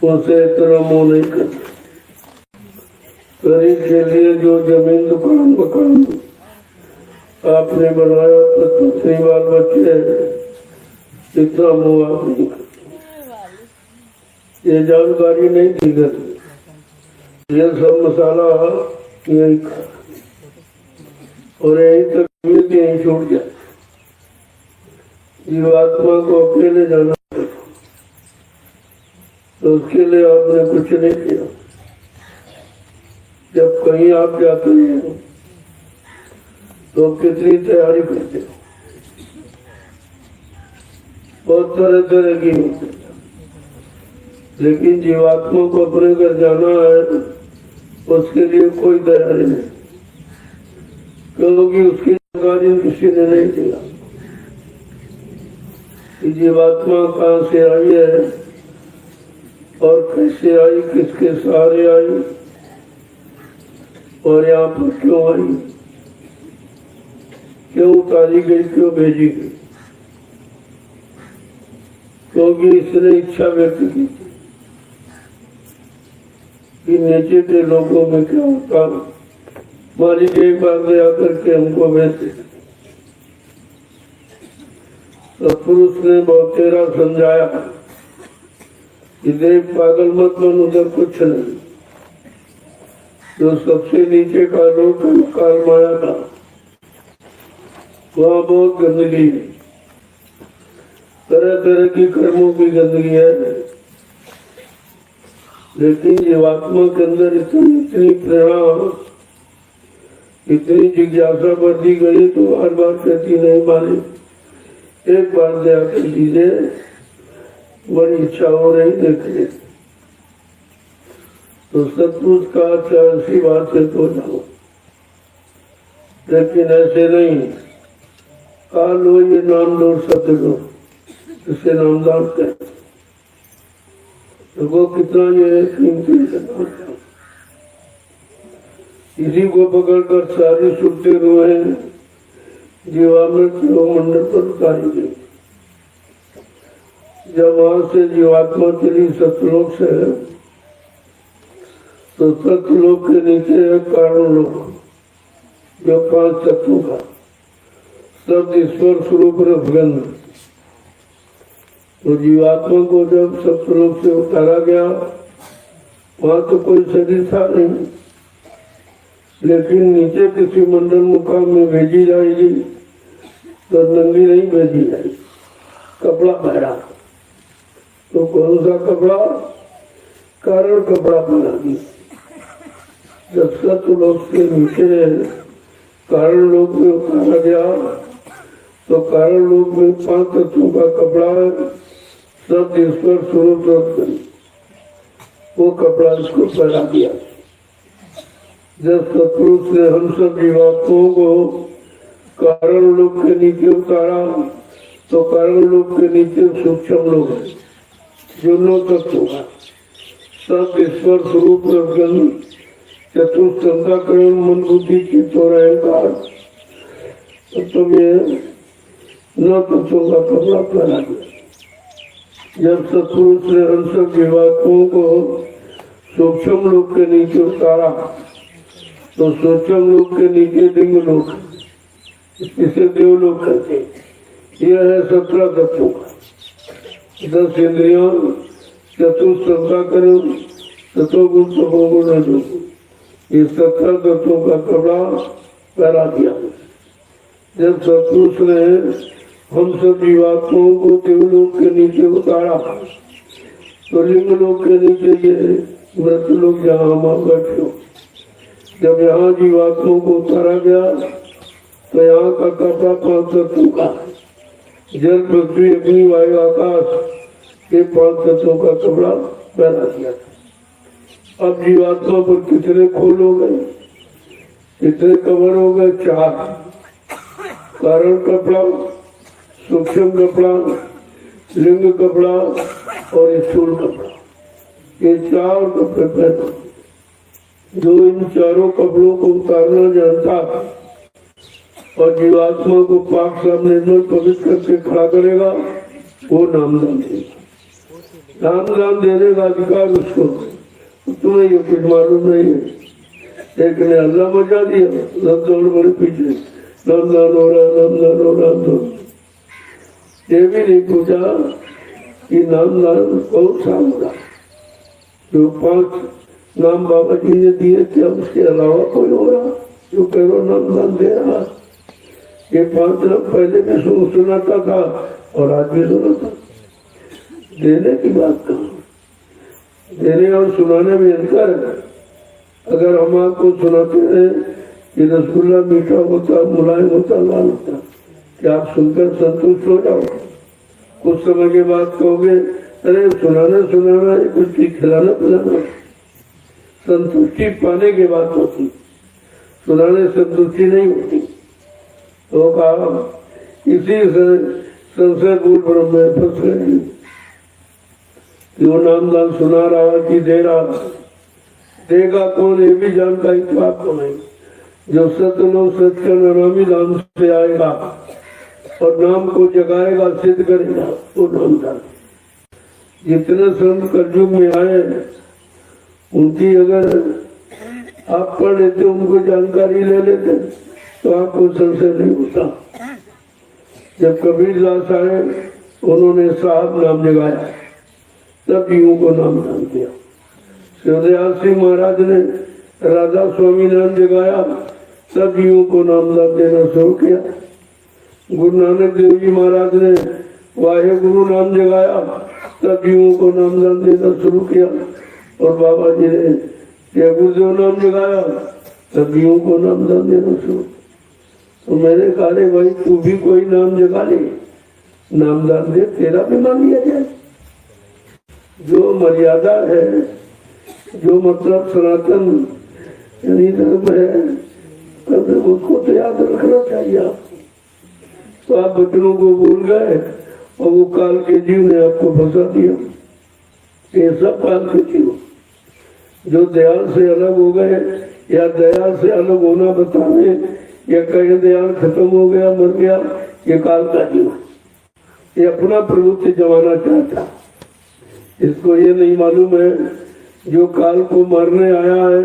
उनसे इतना मोह नहीं करते। गरीब के लिए जो जमीन दुकान मकान आपने बनाया, पत्नी बाल बच्चे, इतना मोह आप नहीं करते। ये जानकारी नहीं दी गई। ये सब मसाला यही खा और यही तक यही छूट जाए। जीवात्मा को अकेले जाना तो उसके लिए आपने कुछ नहीं किया। जब कहीं आप जाते हैं तो कितनी तैयारी करते हो, बहुत तरह तरह की होती है। लेकिन जीवात्मा को अपने घर जाना है, उसके लिए कोई तैयारी नहीं, क्योंकि उसकी जानकारी किसी ने नहीं दिया कि जीवात्मा कहाँ से आई है और कैसे आई, किसके सहारे आई और यहाँ पर क्यों आई, क्यों उतारी गई, क्यों भेजी गई। क्योंकि इसने इच्छा व्यक्त की कि नीचे के लोगों में क्या होता, मालिक एक बार में आकर के हमको भेजते। तो पुरुष ने बहुत तेरा समझाया कि देख पागल मत बन, उधर कुछ नहीं। जो सबसे नीचे का लोक काल माया था, वहाँ बहुत गंदगी है, तरह तरह की कर्मों की गंदगी है। लेकिन जीवात्मा के अंदर इतनी प्रेरणा, इतनी जिज्ञासा बढ़ दी गई तो हर बार कहती नहीं मालिक एक बार दया कर दीजिए, बड़ी इच्छा हो रही देखने। तो सतपुरुष का ऐसी बात है तो जाओ, लेकिन ऐसे नहीं। काल लो ये नाम लो, सत्य लो, इसे नामदान कहते। तो वो कितना ये कीमती नाम, इसी को पकड़कर सारी सुनते हुए जीवामृत मंडल पर उतारी गई। जब वहां से जीवात्मा चली सतलोक से, तो सतलोक के नीचे है कारण लोक, जो 5 तत्वों का शब्द ईश्वर स्वरूप रसगंध। तो जीवात्मा को जब सतलोक से उतारा गया, वहां तो कोई शरीर था नहीं, लेकिन नीचे किसी मंडल मुकाम में भेजी जाएगी तो नंगी नहीं भेजी जाएगी, कपड़ा पहना। तो कौन सा कपड़ा? कारण कपड़ा पहना दी। जब सतलोक के नीचे कारण लोक में उतारा गया, तो कारण लोक में 5 तत्वों का कपड़ा सब ईश्वर स्वरूप रखकर वो कपड़ा इसको पहना दिया। जब सतपुरुष ने हम सब जीवात्माओं को कारण लोक के नीचे उतारा, तो कारण लोक के नीचे सूक्ष्म लोग है, जो 9 तत्वों का सब ईश्वर स्वरूप रखकर चतुर्थ अंतःकरण मन बुद्धि चित्त और अहंकार तुम्हें 9 तत्वों का कपड़ा पहना दिया। जब सतपुरुष ने हम सब जीवात्माओं को सूक्ष्म लोक के नीचे उतारा, तो सूक्ष्म लोक के नीचे लिंग लोक, इसे देवलोक कहते। यह है 17 तत्वों का, 10 इंद्रियों, चतुर्थ अंतःकरण, सतोगुण तमोगुण रजोगुण, ये 17 तत्वों का कपड़ा पहना दिया। जब सतपुरुष ने हम सब जीवात्माओं को देवलोक के नीचे उतारा, तो लिंग लोक के नीचे ये व्रत लोग जहाँ हम बैठे हो, जब यहाँ जीवात्माओं को उतारा गया, तो यहाँ का कपड़ा 5 तत्वों का, जल पृथ्वी अग्नि वायु आकाश, ये 5 तत्वों का कपड़ा पहना दिया। अब जीवात्मा पर कितने खोल हो गए, कितने कवर हो गए? 4। कारण कपड़ा, सूक्ष्म कपड़ा, लिंग कपड़ा और स्थूल कपड़ा, ये 4 कपड़े पहने। जो इन चारों कपड़ों को उतारना जानता और जीवात्मा को पाक सामने पवित्र करके खड़ा करेगा, वो नामदान देगा। नाम दान देने का अधिकार उसको, तुम्हें ये कुछ मालूम नहीं है। एक ने अल्लाह बचा दिया, सब दौड़ बड़े पीछे, नाम दान हो रहा, नाम दान हो रहा। ये भी नहीं पूछा कि नाम दान कौन सा होगा। जो 5 नाम बाबा जी ने दिए, क्या उसके अलावा कोई हो रहा जो करो नाम दान दे रहा? ये 5 नाम पहले भी सुनाता था और आज भी सुनाता। देने की बात कहाँ, देने और सुनाने में अंतर है। अगर हम आपको सुनाते हैं कि रसगुल्ला मीठा होता, मुलायम होता, लाल होता, क्या आप सुनकर संतुष्ट हो जाओ? कुछ समय के बाद कहोगे अरे सुनाना है, कुछ चीज खिलाना पिलाना। संतुष्टि पाने के बाद होती, सुनाने संतुष्टि नहीं होती। तो कहा इसी से संशय भूल ब्रह्म में फंस गए कि वो नामदान सुना रहा कि दे रहा, देगा कौन ये भी जानकारी तो आपको नहीं। जो सतलोक सच का नामी नाम से आएगा और नाम को जगाएगा, सिद्ध करेगा, वो नामदान। जितने संत कलयुग में आए उनकी अगर आप पढ़ लेते, उनको जानकारी ले लेते तो आपको संशय नहीं होता। जब कबीर दास आए, उन्होंने साहब नाम जगाया, तब जीवों को नाम दान दिया। शिवदयाल सिंह महाराज ने राधा स्वामी नाम जगाया, तब जीवों को नाम दान देना शुरू किया। गुरु नानक देव जी महाराज ने वाहे गुरु नाम जगाया, तब जीवों को नाम दान देना शुरू किया। और बाबा जी ने जय गुरुदेव नाम जगाया, तब जीवों को नाम दान देना शुरू। तो मैंने कहा भाई तू भी कोई नाम जगा ले, नाम दान दे, तेरा भी मान लिया जाए। जो मर्यादा है, जो मतलब सनातन यानी धर्म है, तब उसको तो याद रखना चाहिए। आप तो आप बच्चों को भूल गए और वो काल के जीव ने आपको फंसा दिया। ये सब काल के जीव जो दयाल से अलग हो गए या दयाल से अलग होना बताने या कहीं दयाल खत्म हो गया, मर गया, ये काल का जीव, ये अपना प्रभुत्व जमाना चाहता। इसको ये नहीं मालूम है जो काल को मारने आया है,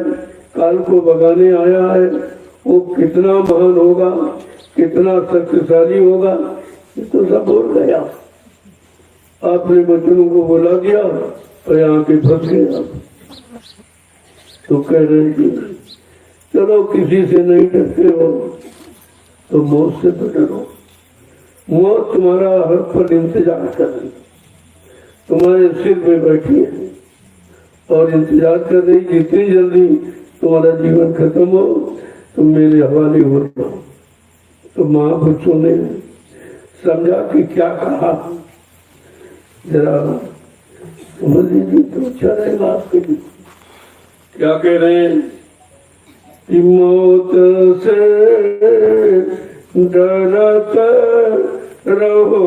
काल को भगाने आया है, वो कितना महान होगा, कितना शक्तिशाली होगा, ये तो सब भूल गया। आपने बच्चों को बुला दिया और यहाँ के फंस गए। तो कह रहे कि चलो किसी से नहीं डरते हो तो मौत से तो डरो। मौत तुम्हारा हर पल इंतजार कर रही, तुम्हारे सिर में बैठी है और इंतजार कर रही। जितनी जल्दी तुम्हारा जीवन खत्म हो तुम मेरे हवाले हो जाओ। तो महापुरुषों ने समझा कि क्या कहा, जरा समझ लीजिए तो अच्छा रहेगा आपके लिए। क्या कह रहे हैं कि मौत से डरत रहो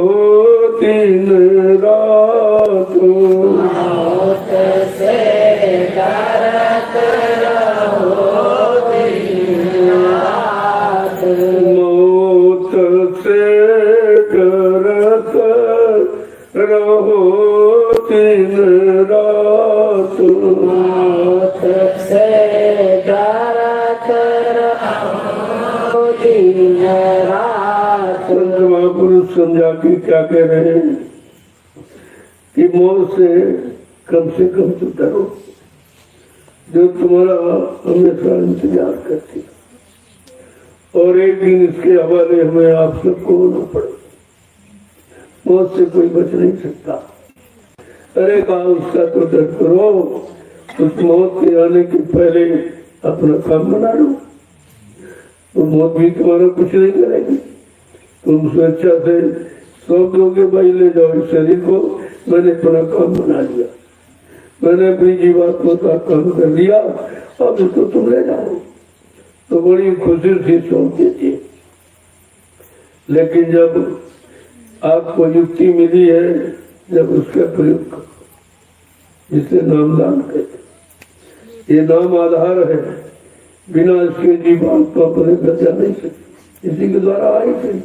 दिन रात, मौत से डरत रहो दिन रात, मौत से डरत रहो दिन रात, मौत से डरत रहो दिन रात। संत महापुरुष समझा कि क्या कह रहे हैं कि मौत से कम तो डरो, जो तुम्हारा हमेशा इंतजार करती है। और एक दिन इसके हवाले हमें आप सबको होना पड़ेगा। मौत से कोई बच नहीं सकता। अरे कहा उसका तो डर करो, उस मौत के आने के पहले अपना काम बना लो, तो मौत भी तुम्हारा कुछ नहीं करेगी। तुम स्वेच्छा से सौंप दोगे, भाई ले जाओ इस शरीर को, मैंने अपना काम बना लिया, मैंने अपनी जीवात्मा का काम कर लिया, अब इसको तुम ले जाओ, तो बड़ी खुशी से सौंप देती है। लेकिन जब आपको युक्ति मिली है, जब उसका प्रयोग करो, जिसे नामदान कहते। ये नाम आधार है, बिना इसके जीवात्मा अपने घर जा नहीं सकती, इसी के द्वारा आई थी।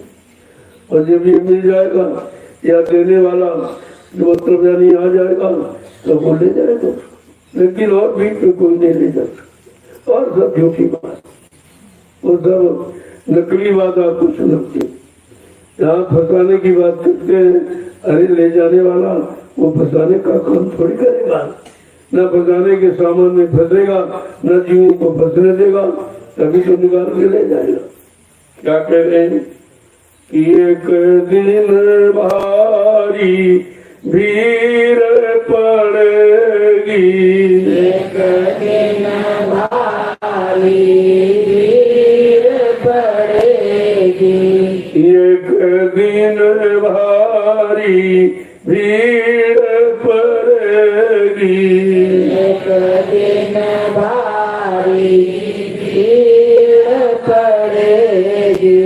और जब ये मिल जाएगा या देने वाला जो मतलब यानी आ जाएगा, सब वो ले जाएगा, लेकिन और भी तो कोई नहीं ले जाता। और सब झूठी बात, वो सब नकली बात आपको सुनाते। यहाँ फंसाने की बात करते हैं, अरे ले जाने वाला वो फंसाने का काम थोड़ी करेगा, न फंसाने के सामान में फंसेगा, न जीवों को फंसने देगा, तभी तो निकाल के ले जाएगा। क्या कह रहे हैं कि एक दिन भारी भीड़ पड़ेगी, एक दिन भारी भीड़ पड़ेगी, एक दिन भारी भीड़ पड़ेगी, एक दिन भारी भीड़ पड़ेगी,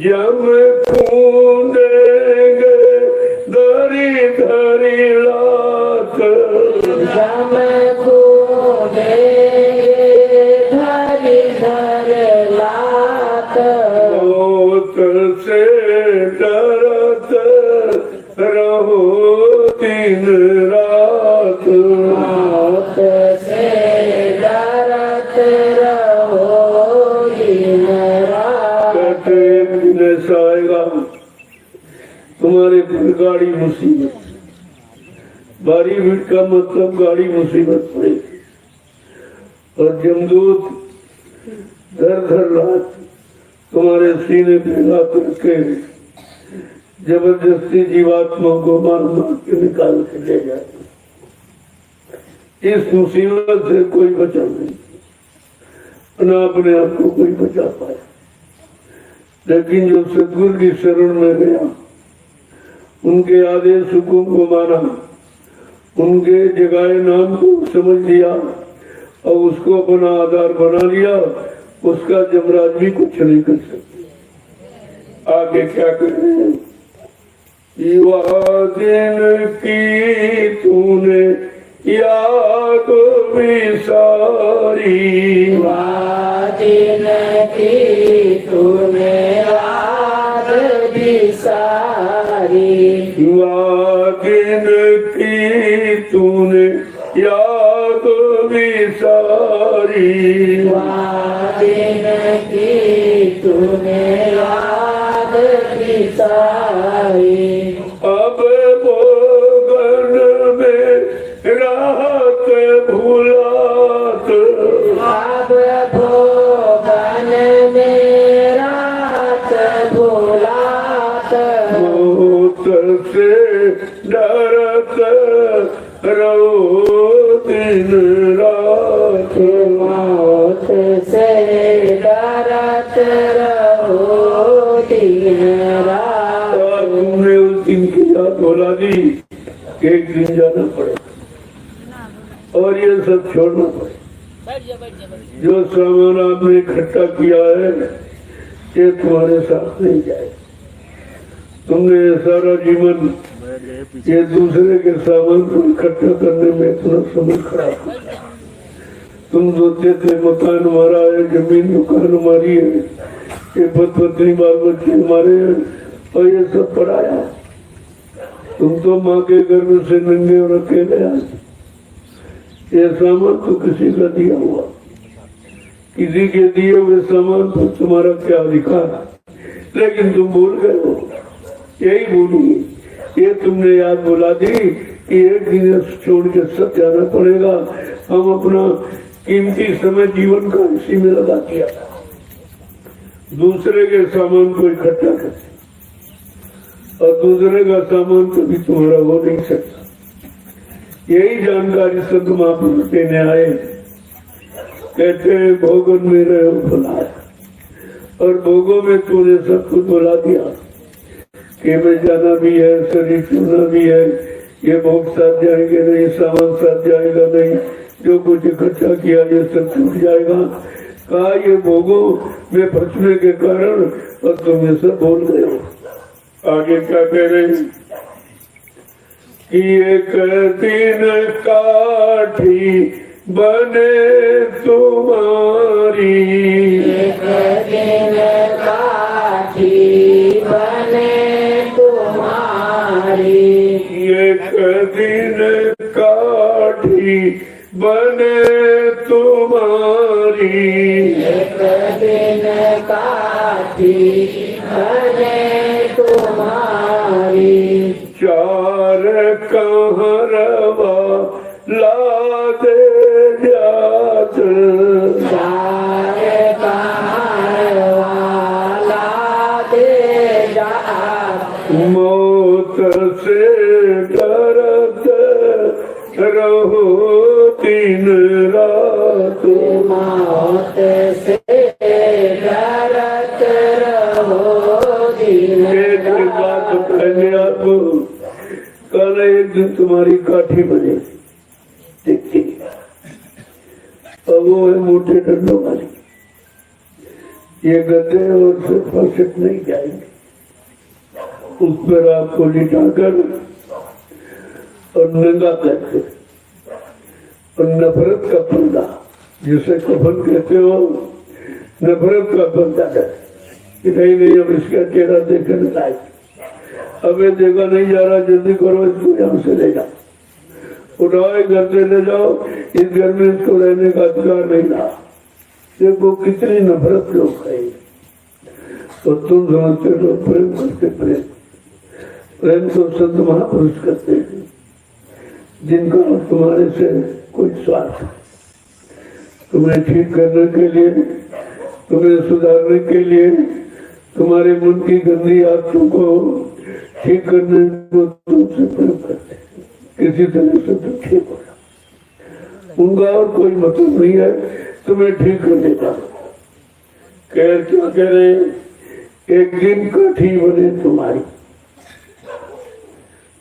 जब कूदेंगे धरी धरी लात, जम कूदेंगे धरी धर लात, मौत से डरत रहो दिन रात, मौत से डरत रहो दिन रात, कहते दिन ऐसा आएगा तुम्हारे पर गाड़ी मुसीबत, बारी भीड़ का मतलब गाड़ी मुसीबत पड़ेगी, और जमदूत धर धर रात तुम्हारे सीने पे ला करके जबरदस्ती जीवात्मा को मार मार के निकाल के ले जाए। इस मुसीबत से कोई बचा नहीं, न अपने आप को कोई बचा पाया। लेकिन जो सदगुरु की शरण में गया, उनके आदेश हुकुम को माना, उनके जगाए नाम को समझ लिया और उसको अपना आधार बना लिया, उसका जमराज भी कुछ नहीं कर सकते। आगे क्या कर रहे हैं? युवा दिन की तूने याद भी सारी, दिन की तूने याद भी सारी, युवा दिन की तूने याद भी सारी, दिन की तूने याद भी सारी, अब भोगन में राहत भूलात, अब भोगन में राहत भूलात, मौत से डरत रहो दिन रात, मौत से डरत रहो दिन रात। तुमने उस दिन की याद बोला दी कि एक दिन जाना पड़ेगा और ये सब छोड़ना पड़ेगा। जो सामान आपने इकट्ठा किया है ये तुम्हारे साथ नहीं जाए। तुमने सारा जीवन ये दूसरे के सामान को इकट्ठा करने में इतना समय खराब किया। तुम सोचते थे मकान हमारा है, जमीन दुकान हमारी है, ये पत्नी बाल बच्चे हमारे हैं, और ये सब पढ़ाया। तुम तो माँ के गर्भ से नंगे और अकेले आए। ये सामान तो किसी का दिया हुआ, किसी के दिए हुए सामान पर तुम्हारा क्या अधिकार, लेकिन तुम भूल गए हो। यही भूली, ये तुमने याद बुला दी कि एक दिन छोड़ के सब जाना पड़ेगा। हम अपना कीमती समय जीवन का इसी में लगा दिया, दूसरे के सामान को इकट्ठा करते, और दूसरे का सामान कभी तुम्हारा हो नहीं सकता। यही जानकारी संत महापुरुष देने आए। कहते भोगन में रहे भुलाया, और भोगों में तूने सब कुछ बुला दिया कि मैं जाना भी है, शरीर छूना भी है, ये भोग साथ जाएंगे नहीं, सामान साथ जाएगा नहीं, जो कुछ इकट्ठा किया ये सब छूट जाएगा। कहा ये भोगों में फंसने के कारण और तुम ये सब बोल गए हो। आगे क्या कह रहे हैं कि एक दिन काठी बने तुम्हारी, एक दिन काठी बने तुम्हारी, एक दिन काठी बने तुम्हारी, एक दिन काठी बने तुम्हारी, चार कहरवा लादे जात, चार कहारवाला दे जात, मौत से डरत रहो दिन रात, मौत से डरत रहो दिन एक बात रात। पहले आपको, कल एक दिन तुम्हारी काठी बनेगी, देखती, और वो है मोटे डंडों वाली, ये गद्दे और से फसट नहीं जाएंगे, उस पर आपको लिटाकर और नंगा करके और नफरत का पर्दा, जिसे कफन कहते हो, नफरत का पर्दा है कि नहीं अब इसका चेहरा देखने लायक, अब ये देखा नहीं जा रहा, जल्दी करो इसको यहाँ से ले जाओ, उठाओ घर से ले जाओ, इस घर में इसको रहने का अधिकार नहीं रहा। देखो कितनी नफरत लोग है, तो तुम समझते लोग प्रेम करते, प्रेम तो संत महापुरुष करते हैं, जिनका तुम्हारे से कोई स्वार्थ, तुम्हें ठीक करने के लिए, तुम्हें सुधारने के लिए, तुम्हारे मन की गंदी आदतों को ठीक करने को तुमसे प्रेम करते हैं, किसी तरह से तुम ठीक हो जाओ, उनका और कोई मतलब नहीं है तुम्हें ठीक करने का। क्या कह रहे, एक दिन काठी बने तुम्हारी,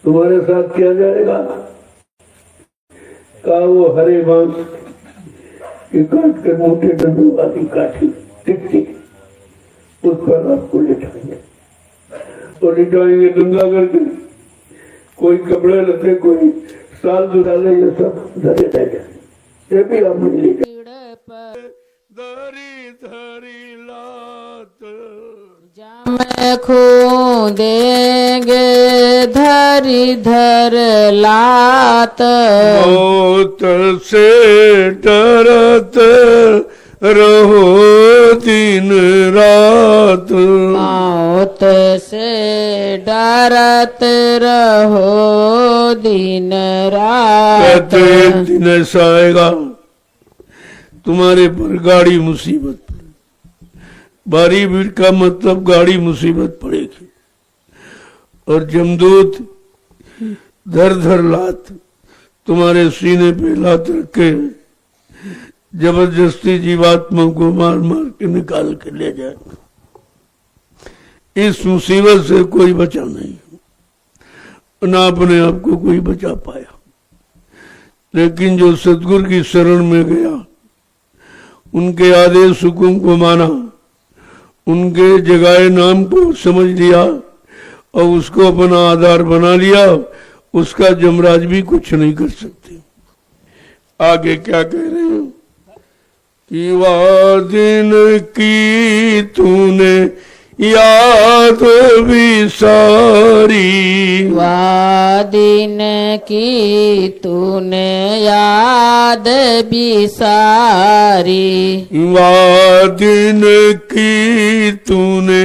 तुम्हारे साथ किया जाएगा का वो हरे बांस की काट कर मोटे डंडों वाली काठी टिकती, उस पर आपको लिटाएंगे और लिटाएंगे नंगा करके, कोई कपड़े लते, कोई साल दुराले, ये सब धरे रह जाए, ये भी आप नहीं ले धरी धरी लात, जम खो देंगे धरी धर लात, मौत से डरत रहो दिन रात, मौत से डरत रहो दिन रात। कहते एक दिन ऐसा आएगा तुम्हारे पर गाड़ी मुसीबत, बारी भीड़ का मतलब गाड़ी मुसीबत पड़ेगी, और जमदूत धर धर लात तुम्हारे सीने पे लात रखे जबरदस्ती जीवात्मा को मार मार के निकाल के ले जाएगा। इस मुसीबत से कोई बचा नहीं, ना अपने आप को कोई बचा पाया, लेकिन जो सतगुरु की शरण में गया, उनके आदेश हुकुम को माना, उनके जगाए नाम को समझ लिया और उसको अपना आधार बना लिया, उसका जमराज भी कुछ नहीं कर सकते। आगे क्या कह रहे हैं कि वह दिन की तूने याद भी सारी, वह दिन की तूने याद भी सारी, वह दिन की तूने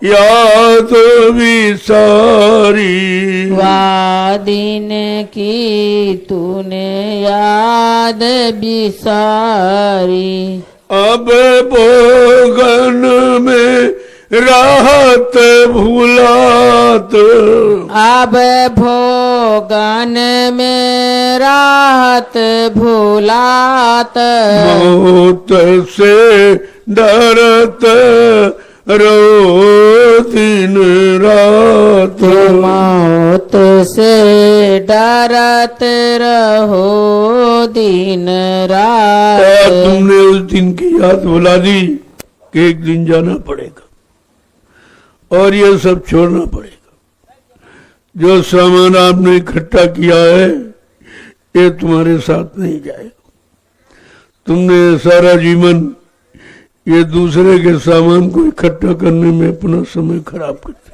याद भी सारी, वह दिन की तूने याद भी सारी, अब भोगन में राहत भूलात, अब भोगन में राहत भूलात, मौत से डरत रहो दिन रात, मौत से डरत रहो दिन रात। तुमने उस दिन की याद भुला दी कि एक दिन जाना पड़ेगा और ये सब छोड़ना पड़ेगा। जो सामान आपने इकट्ठा किया है ये तुम्हारे साथ नहीं जाएगा। तुमने सारा जीवन ये दूसरे के सामान को इकट्ठा करने में अपना समय खराब करते।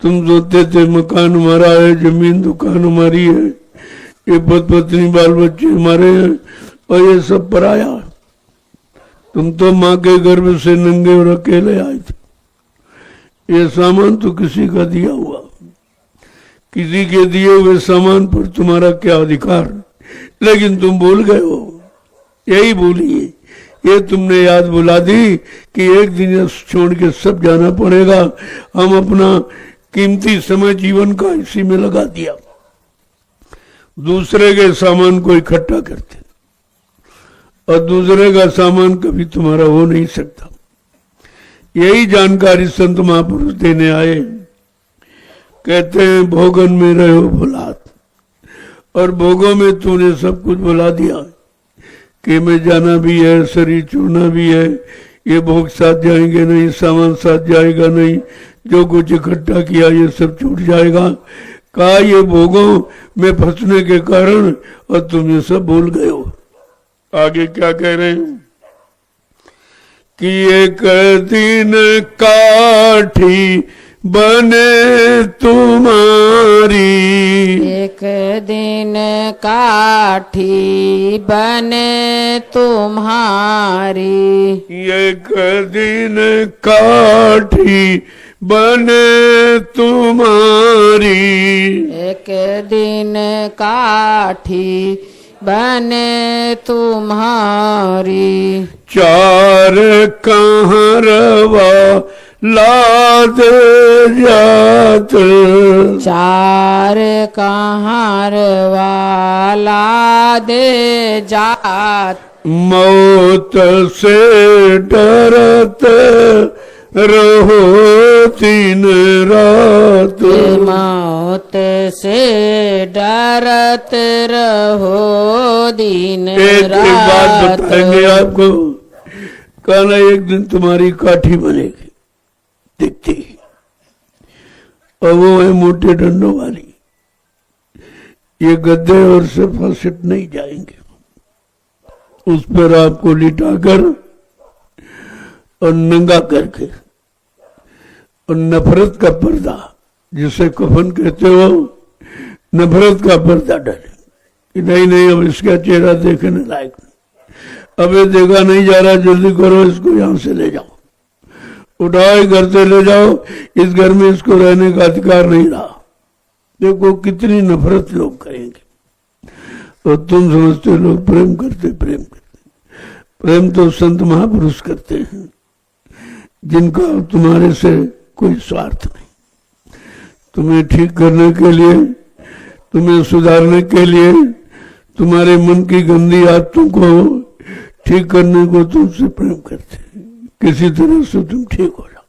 तुम सोचते थे मकान हमारा है, जमीन दुकान हमारी है, ये पत्नी बाल बच्चे हमारे हैं और ये सब पराया। तुम तो माँ के गर्भ से नंगे और अकेले आए थे। ये सामान तो किसी का दिया हुआ, किसी के दिए हुए सामान पर तुम्हारा क्या अधिकार, लेकिन तुम भूल गए हो। यही भूलिए, ये तुमने याद बुला दी कि एक दिन छोड़ के सब जाना पड़ेगा। हम अपना कीमती समय जीवन का इसी में लगा दिया, दूसरे के सामान को इकट्ठा करते, और दूसरे का सामान कभी तुम्हारा हो नहीं सकता। यही जानकारी संत महापुरुष देने आए। कहते हैं भोगन में रहो भुलात, और भोगों में तूने सब कुछ भुला दिया कि मैं जाना भी है, शरीर छोड़ना भी है, ये भोग साथ जाएंगे नहीं, सामान साथ जाएगा नहीं, जो कुछ इकट्ठा किया ये सब छूट जाएगा। कहा ये भोगों में फंसने के कारण और तुम ये सब भूल गए हो। आगे क्या कह रहे हैं कि एक दिन काठी बने तुम्हारी, एक दिन काठी बने तुम्हारी, एक दिन काठी बने तुम्हारी, एक दिन काठी बने तुम्हारी, चार कहाँ रवा लाद जात, चार कहाँ वाला दे जात, मौत से डरत रहो दिन रात, मौत से डरत रहो दिन एक बात रात। बताएंगे आपको। कहना एक दिन तुम्हारी काठी बनेगी दिखती, और वो है मोटे डंडों वाली। ये गद्दे और सोफा सेट नहीं जाएंगे, उस पर आपको लिटाकर और नंगा करके और नफरत का पर्दा, जिसे कफन कहते हो, नफरत का पर्दा डाले। नहीं नहीं, अब इसका चेहरा देखने लायक नहीं, अब ये देखा नहीं जा रहा, जल्दी करो, इसको यहां से ले जाओ, उठाओ घर से ले जाओ, इस घर में इसको रहने का अधिकार नहीं रहा। देखो कितनी नफरत लोग करेंगे, और तुम समझते लोग प्रेम करते, प्रेम करते। प्रेम तो संत महापुरुष करते हैं, जिनका तुम्हारे से कोई स्वार्थ नहीं। तुम्हें ठीक करने के लिए, तुम्हें सुधारने के लिए, तुम्हारे मन की गंदी आदतों को ठीक करने को तुमसे प्रेम करते हैं। किसी तरह से तुम ठीक हो जाओ,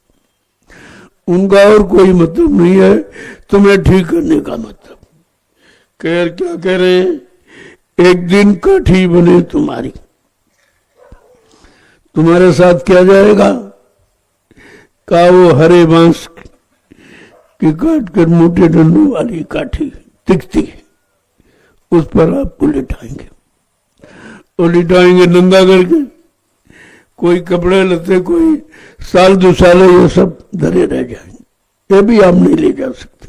उनका और कोई मतलब नहीं है तुम्हें ठीक करने का मतलब। क्या कह रहे हैं, एक दिन काठी बने तुम्हारी, तुम्हारे साथ क्या जाएगा, का वो हरे बांस की काट कर मोटे डंडों वाली काठी दिखती है, उस पर आपको लिटाएंगे, और लिटाएंगे नंगा करके। कोई कपड़े लते, कोई साल दो साल ये सब धरे रह जाएंगे, ये भी आप नहीं ले जा सकते।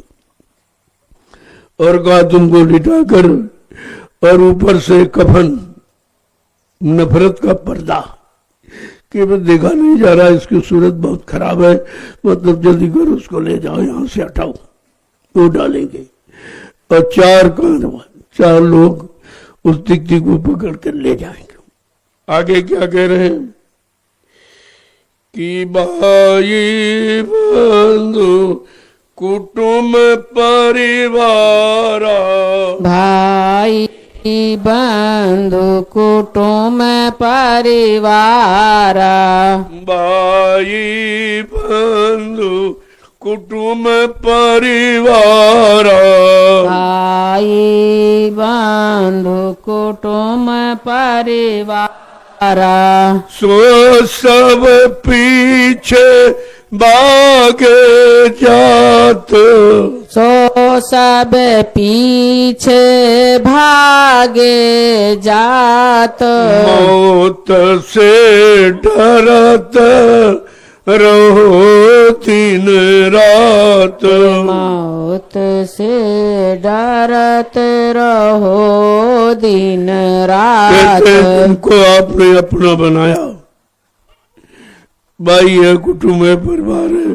और कहा तुमको लिटाकर, और ऊपर से कफन, नफरत का पर्दा, कि देखा नहीं जा रहा, इसकी सूरत बहुत खराब है, मतलब जल्दी करो, उसको ले जाओ, यहां से हटाओ, वो डालेंगे। और चार कान, चार लोग उस तिकती को पकड़ कर ले जाएंगे। आगे क्या कह रहे हैं कि भाई बंधु कुटुंब परिवार, भाई बंधु कुटुंब परिवार, भाई बंधु कुटुंब परिवार, भाई बंधु कुटुंब परिवार, सो सब पीछे भागे जात, सो सब पीछे भागे जात, मौत से डरत रहो दिन रात। मौत से डरत रहो दिन रात। कहते हैं तुमको आपने अपना बनाया, भाई है, कुटुंब है, परिवार है,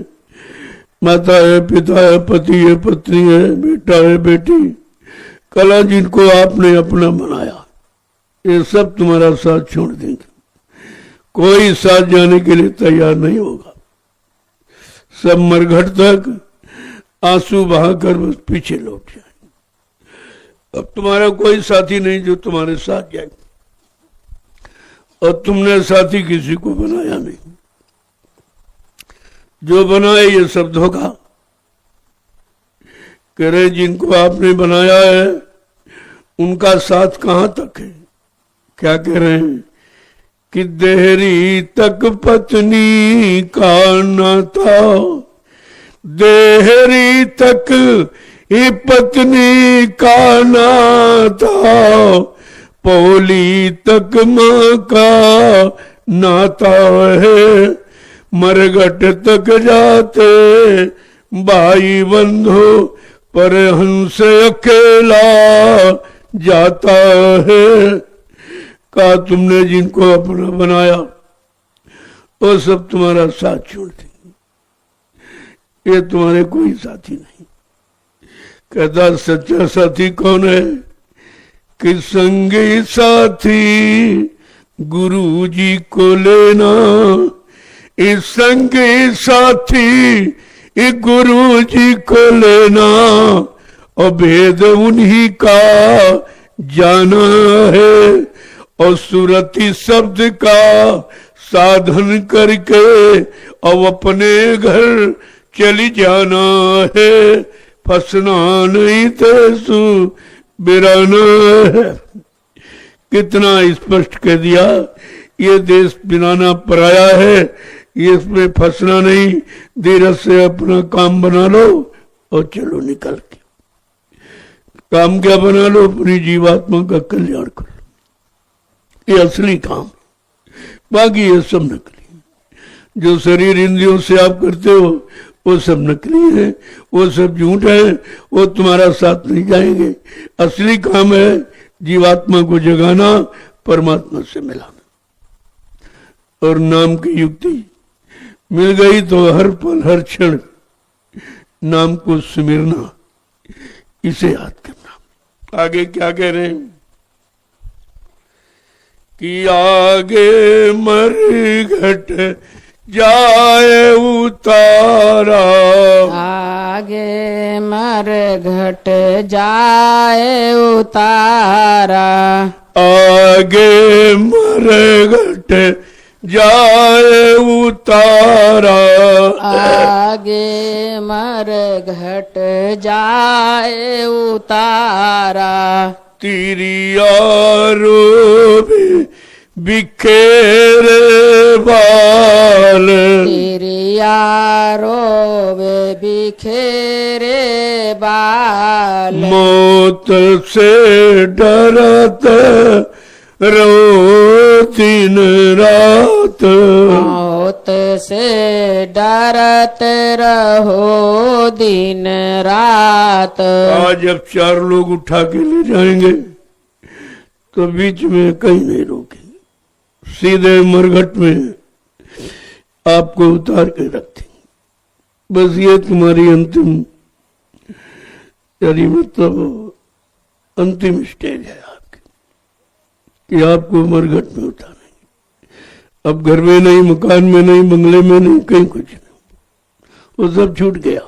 माता है, पिता है, पति है, पत्नी है, बेटा है, बेटी, कला जिनको आपने अपना बनाया, ये सब तुम्हारा साथ छोड़ देंगे। कोई साथ जाने के लिए तैयार नहीं होगा। सब मरघट तक आंसू बहाकर बस पीछे लौट जाए। अब तुम्हारा कोई साथी नहीं जो तुम्हारे साथ जाए, और तुमने साथी किसी को बनाया नहीं। जो बनाए ये सब धोखा। कह रहे जिनको आपने बनाया है उनका साथ कहां तक है। क्या कह रहे हैं कि देहरी तक पत्नी का नाता, देहरी तक ही पत्नी का नाता, पौली तक मां का नाता है, मरघट तक जाते भाई बंधु, पर हंस अकेला जाता है। कहा तुमने जिनको अपना बनाया वो सब तुम्हारा साथ छोड़ देंगे, ये तुम्हारे कोई साथी नहीं। कहता सच्चा साथी कौन है कि संगी साथी गुरु जी को लेना, इस संगी साथी गुरु जी को लेना, और भेद उन्हीं का जाना है, और सुरती शब्द का साधन करके अब अपने घर चली जाना है, फंसना नहीं तेसु बिराना है। कितना स्पष्ट कह दिया, ये देश बिराना पराया है, ये इसमें फंसना नहीं, धीरज से अपना काम बना लो और चलो निकल के। काम क्या बना लो, अपनी जीवात्मा का कल्याण करो, ये असली काम। बाकी ये सब नकली। जो शरीर इंद्रियों से आप करते हो वो सब नकली है, वो सब झूठ है, वो तुम्हारा साथ नहीं जाएंगे। असली काम है जीवात्मा को जगाना, परमात्मा से मिलाना। और नाम की युक्ति मिल गई तो हर पल हर क्षण नाम को सुमिरना, इसे याद करना। आगे क्या कह रहे हैं कि आगे मरघट जाए उतारा, आगे मरघट जाए उतारा, आगे मरघट जाए उतारा, आगे मरघट जाए उतारा, तिरियारो बिखेरे बाल, तिरियारो बिखेरे बाल, मौत से डरत रहो दिन रात, मौत से डरत रहो दिन रात। आज जब चार लोग उठा के ले जाएंगे तो बीच में कहीं नहीं रोकेंगे, सीधे मरघट में आपको उतार के रख देंगे। बस ये तुम्हारी अंतिम, यानी मतलब अंतिम स्टेज है आपकी, कि आपको मरघट में उतारेंगे। अब घर में नहीं, मकान में नहीं, बंगले में नहीं, कहीं कुछ नहीं, वो सब छूट गया।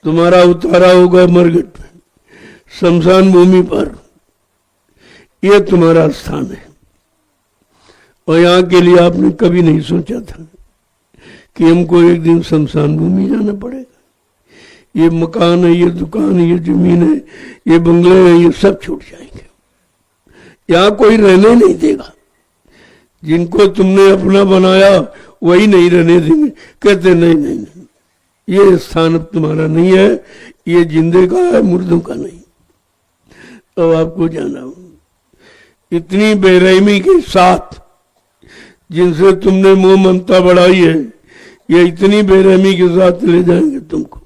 तुम्हारा उतारा होगा मरघट में, शमशान भूमि पर। यह तुम्हारा स्थान है। और यहाँ के लिए आपने कभी नहीं सोचा था कि हमको एक दिन शमशान भूमि जाना पड़ेगा। ये मकान है, ये दुकान है, ये जमीन है, ये बंगले हैं, ये सब छूट जाएंगे। यहाँ कोई रहने नहीं देगा। जिनको तुमने अपना बनाया वही नहीं रहने देंगे। कहते नहीं नहीं नहीं, ये स्थान अब तुम्हारा नहीं है, ये जिंदे का है, मुर्दों का नहीं। तो आपको जाना हो। इतनी बेरहमी के साथ जिनसे तुमने मोह ममता बढ़ाई है, ये इतनी बेरहमी के साथ ले जाएंगे तुमको,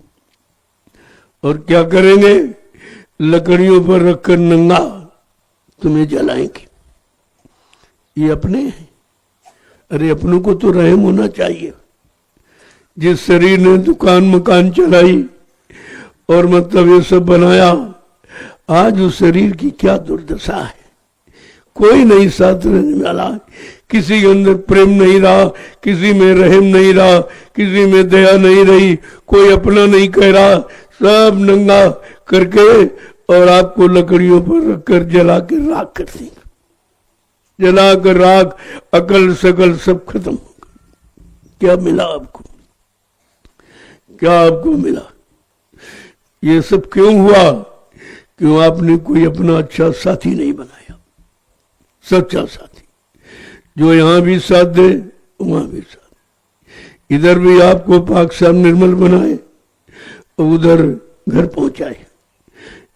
और क्या करेंगे? लकड़ियों पर रखकर नंगा तुम्हें जलाएंगे। ये अपने हैं। अरे अपनों को तो रहम होना चाहिए। जिस शरीर ने दुकान मकान चलाई और मतलब ये सब बनाया, आज उस शरीर की क्या दुर्दशा है। कोई नहीं साथ रहने वाला, किसी के अंदर प्रेम नहीं रहा, किसी में रहम नहीं रहा, किसी में दया नहीं रही, कोई अपना नहीं कह रहा, सब नंगा करके और आपको लकड़ियों पर रखकर जला के राख कर देंगे। जला कर राख, अकल सकल सब खत्म हो गया। क्या मिला आपको? क्या आपको मिला? ये सब क्यों हुआ? क्यों आपने कोई अपना अच्छा साथी नहीं बनाया, सच्चा साथी, जो यहां भी साथ दे वहां भी साथ, इधर भी आपको पाक साफ निर्मल बनाए और उधर घर पहुंचाए।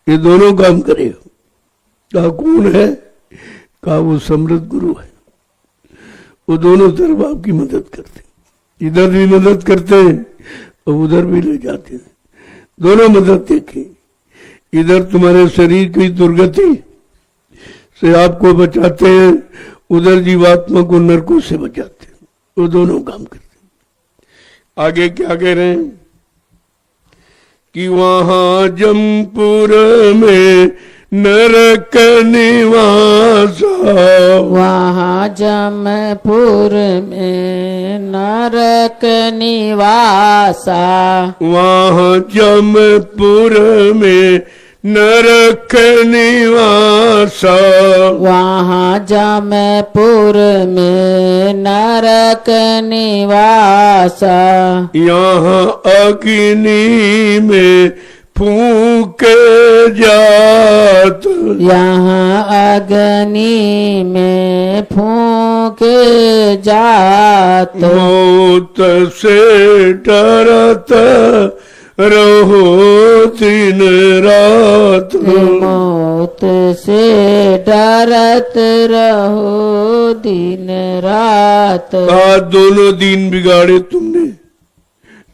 ये दोनों काम करे। कहा कौन है? कहा वो समृद्ध गुरु है। वो दोनों तरफ आपकी मदद करते, इधर भी मदद करते हैं और उधर भी ले जाते हैं। दोनों मदद देखे। इधर तुम्हारे शरीर की दुर्गति से आपको बचाते हैं, उधर जीवात्मा को नरकों से बचाते हैं। वो दोनों काम करते हैं। आगे क्या कह रहे हैं कि वहां जमपुर में नरक निवासा, वहाँ जमपुर में नरक निवासा, वहां जमपुर में नरक निवासा, वहाँ जमपुर में नरक निवासा, यहाँ अग्नि में फूके जात, यहाँ अग्नि में फूके जात, मौत से डरत रहो दिन रात, मौत से डरत रहो दिन रात। आज दोनों दिन बिगाड़े तुमने,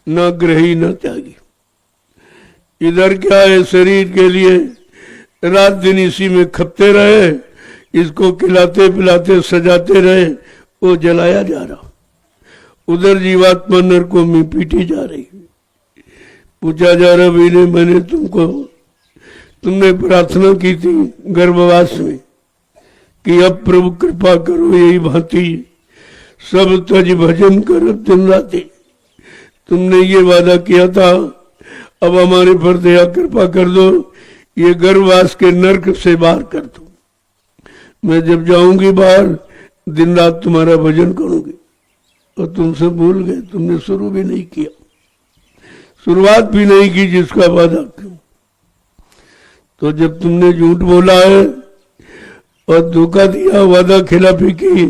न ग्रही न त्यागी। इधर क्या है? शरीर के लिए रात दिन इसी में खपते रहे, इसको खिलाते पिलाते सजाते रहे, वो जलाया जा रहा। उधर जीवात्मा नरकों में पीटी जा रही। पूछा जा रहा, भाई मैंने तुमने प्रार्थना की थी गर्भवास में कि अब प्रभु कृपा करो, यही भांति सब तज भजन कर दिन राति। तुमने ये वादा किया था, अब हमारे पर दया कृपा कर दो, ये गर्भवास के नरक से बाहर कर दो। मैं जब जाऊंगी बाहर, दिन रात तुम्हारा भजन करूंगी। और तुमसे भूल गए, तुमने शुरू भी नहीं किया, शुरुआत भी नहीं की जिसका वादा क्यों। तो जब तुमने झूठ बोला है और धोखा दिया, वादा खिलाफी की,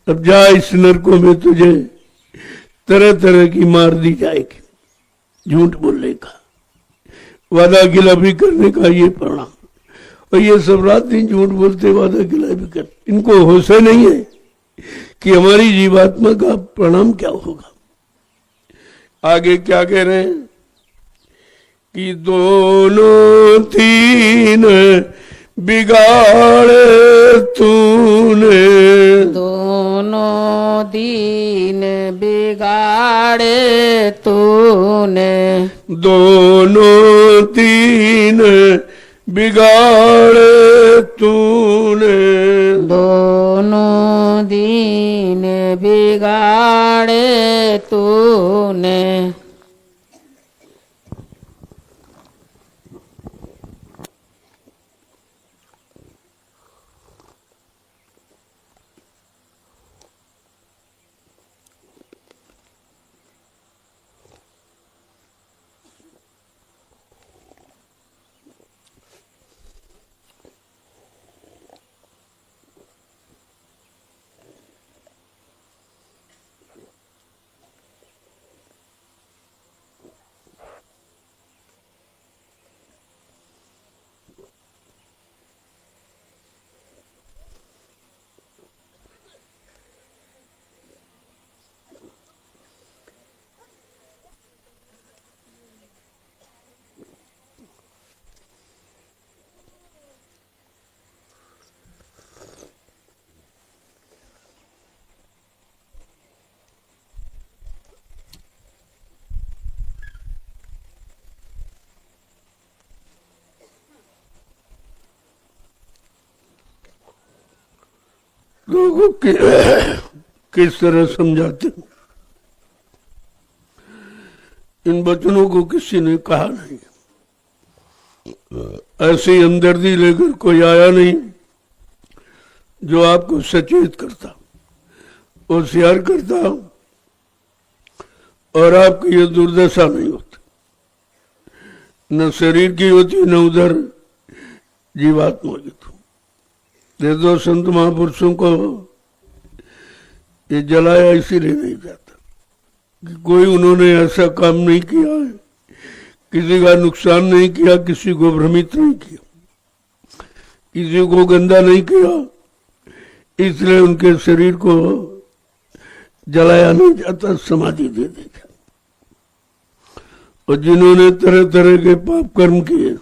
अब जा इस नरकों में तुझे तरह तरह की मार दी जाएगी। झूठ बोलने का, वादा खिलाफी करने का ये परिणाम। और ये सब रात दिन झूठ बोलते, वादा खिलाफी करते, इनको होश नहीं है कि हमारी जीवात्मा का परिणाम क्या होगा। आगे क्या कह रहे हैं कि दोनों तीन बिगाड़े तूने, दोनों दीन बिगाड़े तूने, दोनों तीन बिगाड़े तूने, दोनों दीन बिगाड़े तूने। लोगों के किस तरह समझाते हैं। इन वचनों को किसी ने कहा नहीं, ऐसी हमदर्दी लेकर कोई आया नहीं जो आपको सचेत करता, होशियार करता और आपकी ये दुर्दशा नहीं होती, न शरीर की होती न उधर जीवात्मा की। तो दो संत महापुरुषों को ये जलाया इसीलिए नहीं जाता कि कोई उन्होंने ऐसा काम नहीं किया है, किसी का नुकसान नहीं किया, किसी को भ्रमित नहीं किया, किसी को गंदा नहीं किया, इसलिए उनके शरीर को जलाया नहीं जाता, समाधि दे दी जाती। और जिन्होंने तरह तरह के पाप कर्म किए,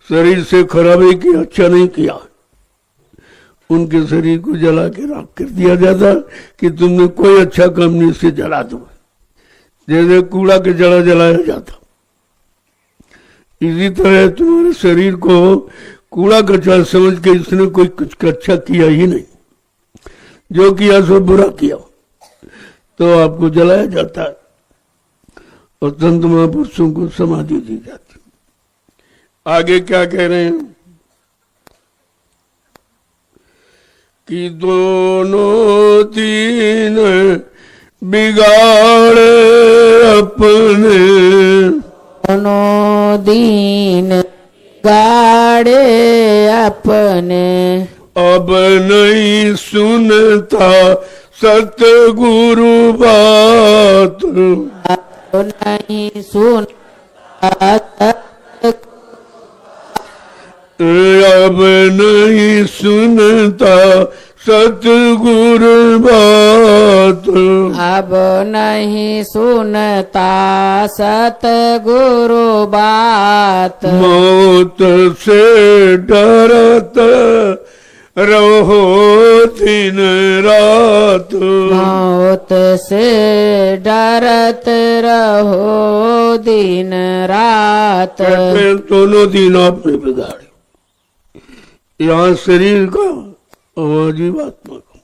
शरीर से खराबी की, अच्छा नहीं किया, उनके शरीर को जला के राख कर दिया जाता कि तुमने कोई अच्छा काम नहीं, से जला दो, जैसे कूड़ा के जलाया जाता। इसी तरह तुम्हारे शरीर को कूड़ा कचरा समझ के इसने कोई कुछ अच्छा किया ही नहीं, जो किया सो बुरा किया, तो आपको जलाया जाता है और संत महापुरुषों को समाधि दी जाती। आगे क्या कह रहे हैं कि दोनों तीन बिगाड़े अपने, दोनों दीन गाड़े अपने, अब नहीं सुनता सतगुरु बात, अब नहीं सुनता, अब नहीं सुनता सतगुरु बात, अब नहीं सुनता सतगुरु बात, मौत से डरत रहो दिन रात, मौत से डरत रहो दिन रात। दोनों दिन आपने बिगाड़े, यहाँ शरीर का और जीवात्मा का।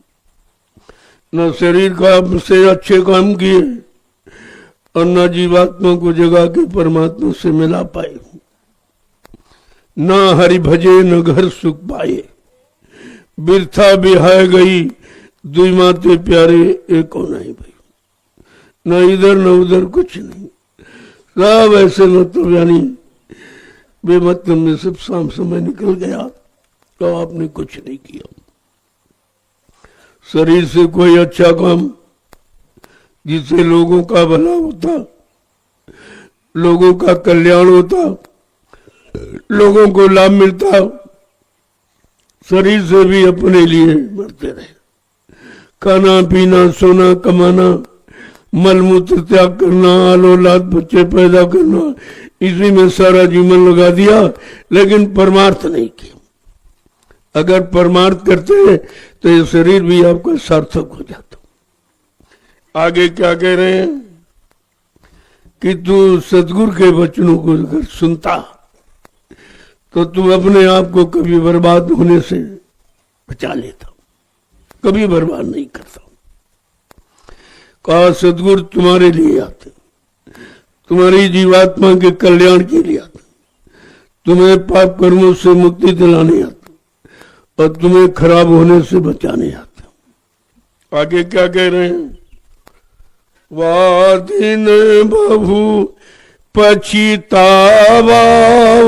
न शरीर का से अच्छे काम किए और न जीवात्मा को जगा के परमात्मा से मिला पाए, न हरि भजे न घर सुख पाए, बिरथा बिहाय गई दुई माते प्यारे एक नहीं भाई, न इधर न उधर कुछ नहीं, सब ऐसे मतलब यानी बेमतलब में सब शाम समय निकल गया तो आपने कुछ नहीं किया। शरीर से कोई अच्छा काम जिससे लोगों का भला होता, लोगों का कल्याण होता, लोगों को लाभ मिलता, शरीर से भी अपने लिए मरते रहे। खाना पीना सोना कमाना, मलमूत्र त्याग करना, औलाद बच्चे पैदा करना, इसी में सारा जीवन लगा दिया, लेकिन परमार्थ नहीं किया। अगर परमार्थ करते तो ये शरीर भी आपका सार्थक हो जाता। आगे क्या कह रहे हैं कि तू सतगुरु के वचनों को अगर सुनता तो तू अपने आप को कभी बर्बाद होने से बचा लेता, कभी बर्बाद नहीं करता। कहा सतगुरु तुम्हारे लिए आते, तुम्हारी जीवात्मा के कल्याण के लिए आते, तुम्हें पाप कर्मों से मुक्ति दिलाने आते और तुम्हें खराब होने से बचाने आते। आगे क्या कह रहे हैं, वादिन बहु पछतावा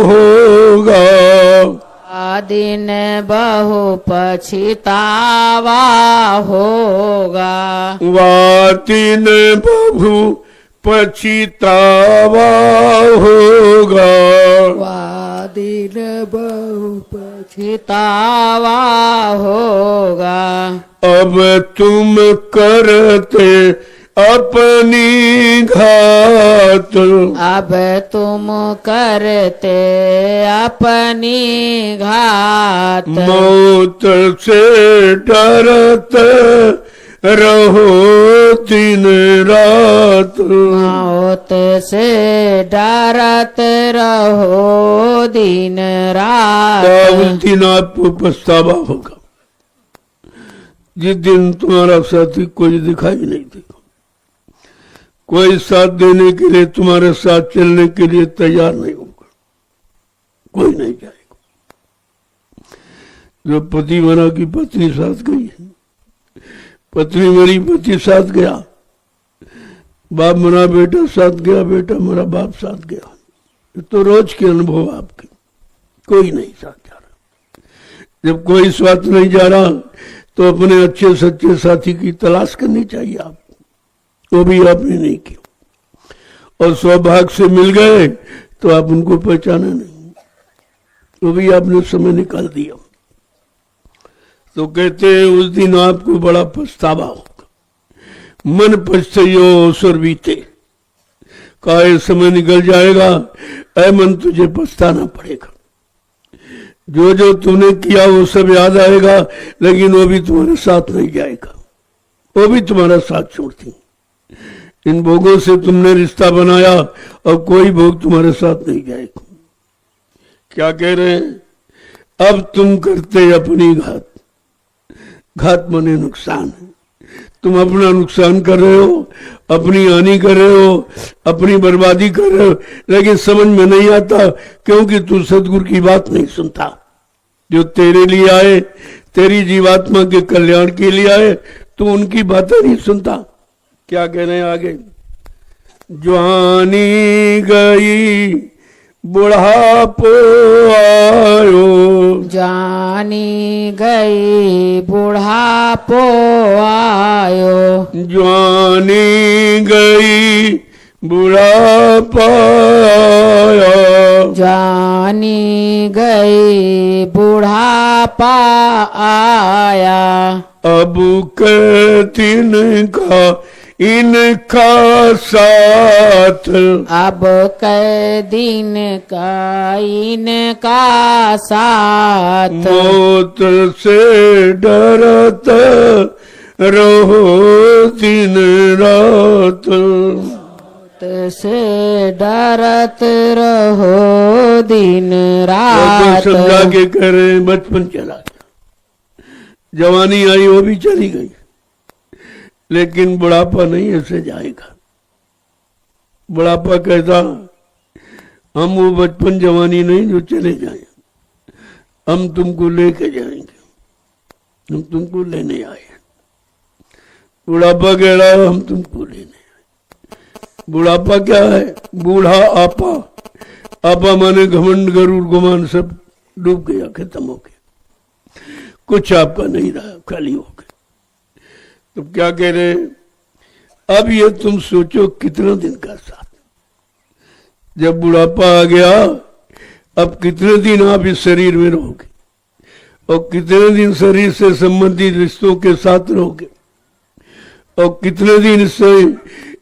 होगा, दिन बहु पछतावा होगा, वादिन बहु पछतावा होगा, दिन बहु पछतावा होगा। अब तुम करते अपनी घात, अब तुम करते अपनी घात, मौत से डरत रहो दिन रात, मौत से डरत रहो दिन रात। उस दिन आपको पछतावा होगा। जिस दिन तुम्हारा साथी कोई दिखाई नहीं देगा, कोई साथ देने के लिए, तुम्हारे साथ चलने के लिए तैयार नहीं होगा, कोई नहीं जाएगा। जो पति मरा की पत्नी साथ गई है, पत्नी मरी पति साथ गया, बाप मरा बेटा साथ गया, बेटा मरा बाप साथ गया। ये तो रोज के अनुभव आपके, कोई नहीं साथ जा रहा। जब कोई साथ नहीं जा रहा तो अपने अच्छे सच्चे साथी की तलाश करनी चाहिए आप, वो भी आपने नहीं किया। और सौभाग्य से मिल गए तो आप उनको पहचाने नहीं, वो भी आपने समय निकाल दिया। तो कहते हैं उस दिन आपको बड़ा पछतावा होगा, मन पछताइयो अवसर बीते। काहे समय निकल जाएगा, ऐ मन तुझे पछताना पड़ेगा। जो जो तूने किया वो सब याद आएगा, लेकिन वो भी तुम्हारे साथ नहीं जाएगा, वो भी तुम्हारा साथ छोड़ती। इन भोगों से तुमने रिश्ता बनाया और कोई भोग तुम्हारे साथ नहीं जाएगा। क्या कह रहे हैं? अब तुम करते अपनी घात, घात माने नुकसान है। तुम अपना नुकसान कर रहे हो, अपनी हानि कर रहे हो, अपनी बर्बादी कर रहे हो, लेकिन समझ में नहीं आता क्योंकि तू सदगुरु की बात नहीं सुनता। जो तेरे लिए आए, तेरी जीवात्मा के कल्याण के लिए आए, तू उनकी बातें नहीं सुनता। क्या कह रहे हैं आगे? जवानी गई बुढ़ापो आयो, जानी गई बुढ़ापो आयो, जवानी गई बुढ़ापा आया, जानी गई बुढ़ापा आया। अब के दिन का इनका साथ, अब कै दिन का इनका साथ, मौत से डरत रहो दिन रात, से डरत रहो दिन रात। समझा के कह रहे हैं बचपन चला गया, जवानी आई वो भी चली गई, लेकिन बुढ़ापा नहीं ऐसे जाएगा। बुढ़ापा कहता हम वो बचपन जवानी नहीं जो चले जाए, हम तुमको लेके जाएंगे, हम तुमको लेने आए। बुढ़ापा कह रहा है हम तुमको लेने आए। बुढ़ापा क्या है? बूढ़ा आपा, आपा माने घमंड गरुड़ गुमान सब डूब गया, खत्म हो गया, कुछ आपका नहीं रहा, खाली हो गया। तो क्या कह रहे हैं? अब ये तुम सोचो कितना दिन का साथ, जब बुढ़ापा आ गया अब कितने दिन आप इस शरीर में रहोगे और कितने दिन शरीर से संबंधित रिश्तों के साथ रहोगे और कितने दिन से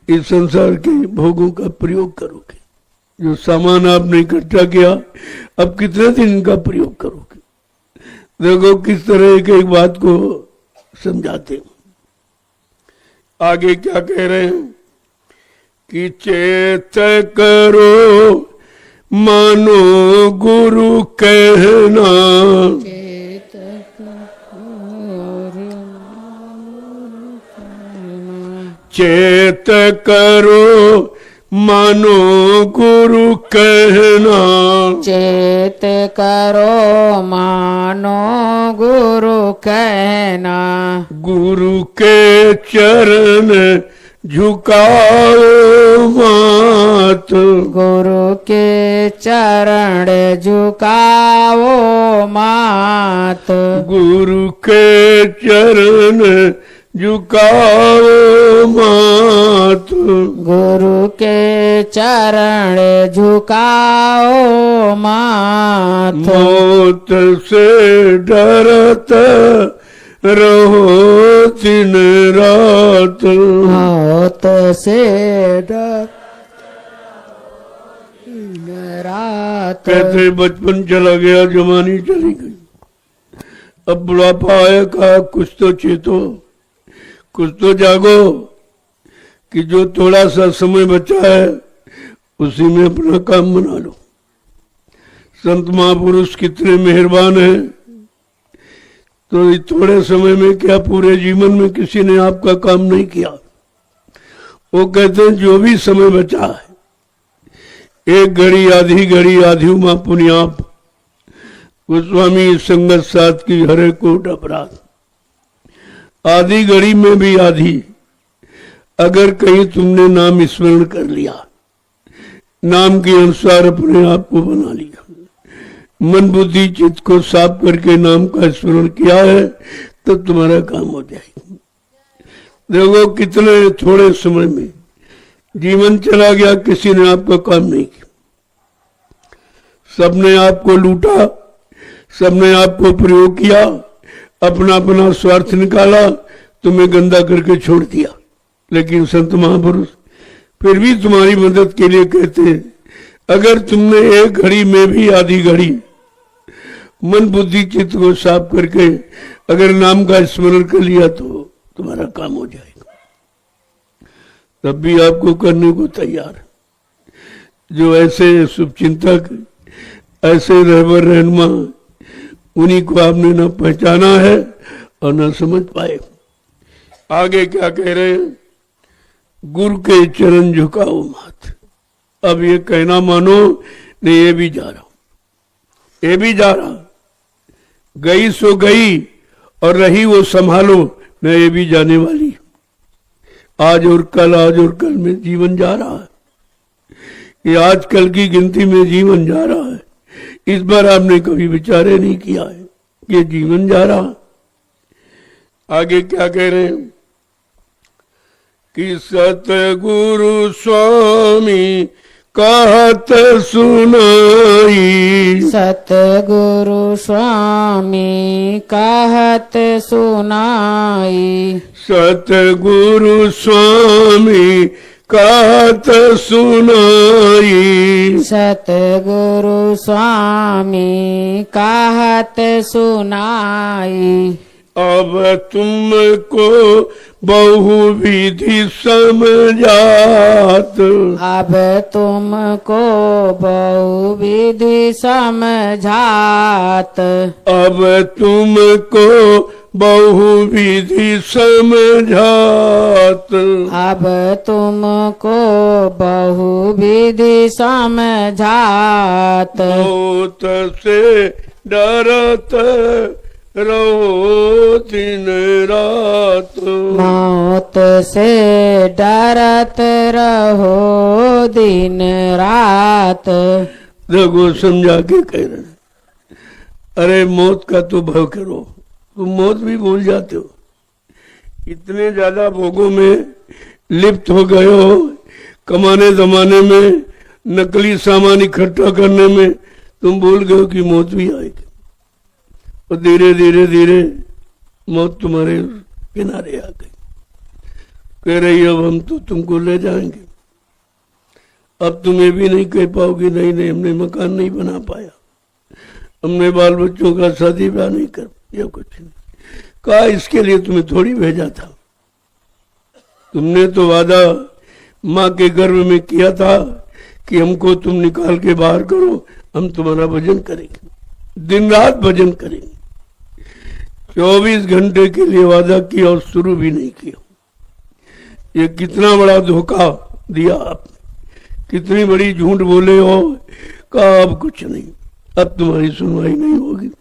इस संसार के भोगों का प्रयोग करोगे। जो सामान आपने इकट्ठा किया अब कितने दिन इनका प्रयोग करोगे। देखो किस तरह एक बात को समझाते हैं। आगे क्या कह रहे हैं कि चेत करो मानो गुरु कहना, चेत करो मानो गुरु कहना, चेत करो मानो गुरु कहना, गुरु के चरण झुकाओ मात, गुरु के चरण झुकाओ मात, गुरु के चरण झुकाओ मात, गुरु के चरण झुकाओ मात। मौत से डरत रहो दिन रात, मौत से डर रात। कहते बचपन चला गया, जवानी चली गई, अब बुढ़ापा आया, कहा कुछ तो चेतो, कुछ तो जागो कि जो थोड़ा सा समय बचा है उसी में अपना काम बना लो। संत महापुरुष कितने मेहरबान हैं, तो थोड़े समय में क्या पूरे जीवन में किसी ने आपका काम नहीं किया। वो कहते हैं जो भी समय बचा है, एक घड़ी आधी माँ पुण्याप, गोस्वामी संगत साथ की हरे कोट अपराध। आधी घड़ी में भी आधी, अगर कहीं तुमने नाम स्मरण कर लिया, नाम के अनुसार अपने आप को बना लिया, मन बुद्धि चित्त को साफ करके नाम का स्मरण किया है, तो तुम्हारा काम हो जाएगा। देखो कितने थोड़े समय में जीवन चला गया, किसी ने आपका काम नहीं किया। सबने आपको लूटा, सबने आपको प्रयोग किया, अपना अपना स्वार्थ निकाला, तुम्हें गंदा करके छोड़ दिया। लेकिन संत महापुरुष फिर भी तुम्हारी मदद के लिए कहते हैं, अगर तुमने एक घड़ी में भी आधी घड़ी मन बुद्धि चित्त को साफ करके अगर नाम का स्मरण कर लिया तो तुम्हारा काम हो जाएगा। तब भी आपको करने को तैयार। जो ऐसे शुभचिंतक, ऐसे रहबर रहनुमा, उन्हीं को आपने न पहचाना है और न समझ पाए। आगे क्या कह रहे हैं, गुरु के चरण झुकाओ माथ। अब ये कहना मानो, नहीं ये भी जा रहा, ये भी जा रहा, गई सो गई और रही वो संभालो, न ये भी जाने वाली। आज और कल में जीवन जा रहा है। ये आजकल की गिनती में जीवन जा रहा है। इस बार आपने कभी विचारे नहीं किया है कि जीवन जा रहा है। आगे क्या कह रहे हैं कि सतगुरु स्वामी कहत सुनाई, सतगुरु स्वामी कहत सुनाई, सतगुरु स्वामी कहत सुनाई, सतगुरु स्वामी कहत सुनाई। अब तुमको बहुविधि समझात, अब तुमको बहुविधि समझात, अब तुमको बहुविधि समझात, अब तुमको बहुविधि समझात। मौत से डरत रहो दिन रात, मौत से डरत रहो दिन रात। देखो समझा के कह रहे हैं, अरे मौत का तो भय करो, तुम मौत भी भूल जाते हो। इतने ज्यादा भोगों में लिप्त हो गए हो, कमाने जमाने में, नकली सामान इकट्ठा करने में तुम भूल गए हो कि मौत भी आएगी। और धीरे धीरे धीरे मौत तुम्हारे किनारे आ गई। कह रही अब हम तो तुमको ले जाएंगे। अब तुम्हें भी नहीं कह पाओगे नहीं नहीं हमने मकान नहीं बना पाया, हमने बाल बच्चों का शादी ब्याह नहीं कर या कुछ नहीं कहा। इसके लिए तुम्हें थोड़ी भेजा था। तुमने तो वादा माँ के गर्भ में किया था कि हमको तुम निकाल के बाहर करो, हम तुम्हारा भजन करेंगे, दिन रात भजन करेंगे। 24 घंटे के लिए वादा किया और शुरू भी नहीं किया। ये कितना बड़ा धोखा दिया आपने, कितनी बड़ी झूठ बोले हो। कहा अब कुछ नहीं, अब तुम्हारी सुनवाई नहीं होगी।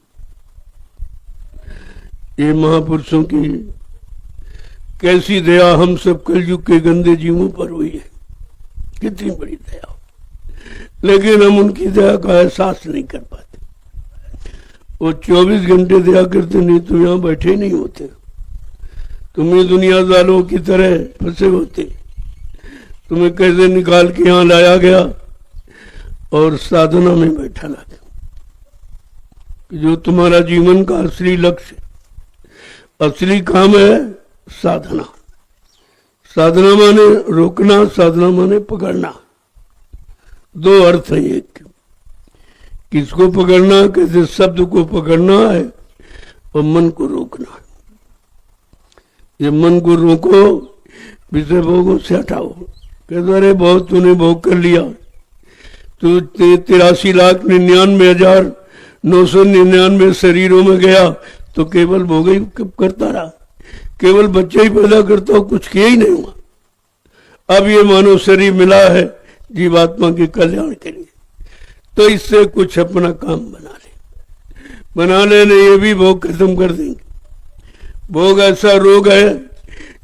ये महापुरुषों की कैसी दया हम सब कलयुग के गंदे जीवों पर हुई है, कितनी बड़ी दया। लेकिन हम उनकी दया का एहसास नहीं कर पाते। वो 24 घंटे दया करते नहीं तो यहाँ बैठे नहीं होते। तुम्हें दुनिया वालों की तरह फंसे होते। तुम्हें कैसे निकाल के यहाँ लाया गया और साधना में बैठा लगा। जो तुम्हारा जीवन का असली लक्ष्य, असली काम है साधना। साधना माने रोकना, साधना माने पकड़ना। दो अर्थ है एक। किसको पकड़ना, कैसे शब्द को पकड़ना है और मन को रोकना है। ये मन को रोको, विषय भोगों से हटाओ। कहते अरे बहुत तूने भोग कर लिया, तू 83,99,999 शरीरों में गया, तो केवल भोग ही करता रहा, केवल बच्चे ही पैदा करता हो, कुछ किया ही नहीं हुआ। अब ये मानव शरीर मिला है जीवात्मा के कल्याण के लिए, तो इससे कुछ अपना काम बना लेने, ये भी भोग खत्म कर देंगे। भोग ऐसा रोग है,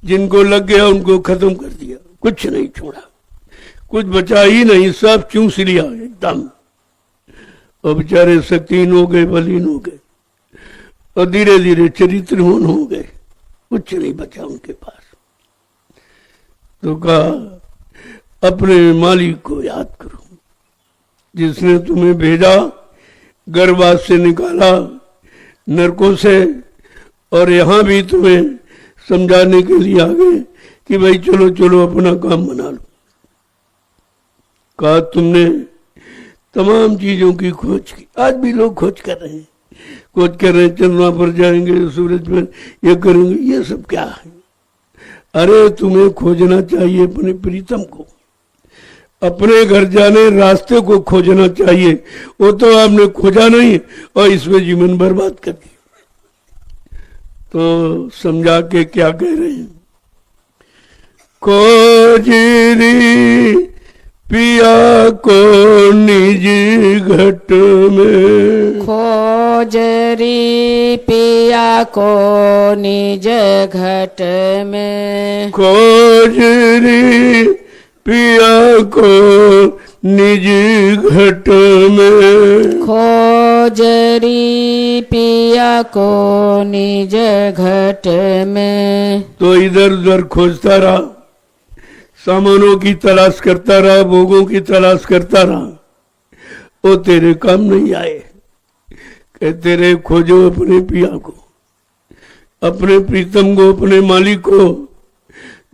जिनको लग गया उनको खत्म कर दिया, कुछ नहीं छोड़ा, कुछ बचा ही नहीं, सब चूस लिया एकदम। और बेचारे शक्तिहीन हो गए, बलहीन हो गए, और धीरे धीरे चरित्रहीन हो गए, कुछ नहीं बचा उनके पास। तो कहा अपने मालिक को याद करो, जिसने तुम्हें भेजा, गर्भवास से निकाला, नरकों से, और यहाँ भी तुम्हें समझाने के लिए आ गए कि भाई चलो चलो अपना काम बना लो। कहा तुमने तमाम चीजों की खोज की, आज भी लोग खोज कर रहे हैं, खोज कर रहे हैं, चंद्रमा पर जाएंगे, सूरज पर ये करेंगे, ये सब क्या है? अरे तुम्हें खोजना चाहिए अपने प्रीतम को, अपने घर जाने रास्ते को खोजना चाहिए। वो तो आपने खोजा नहीं और इसमें जीवन बर्बाद कर दिया। तो समझा के क्या कह रहे हैं, खोजरी पिया को निज घट में, खोजरी पिया को निज घट में, खोजरी पिया को निज घट में, खोजरी पिया को निज घट में। तो इधर उधर खोजता रहा, सामानों की तलाश करता रहा, भोगों की तलाश करता रहा, वो तेरे काम नहीं आए। कहते रहे खोजो अपने पिया को, अपने प्रीतम को, अपने मालिक को,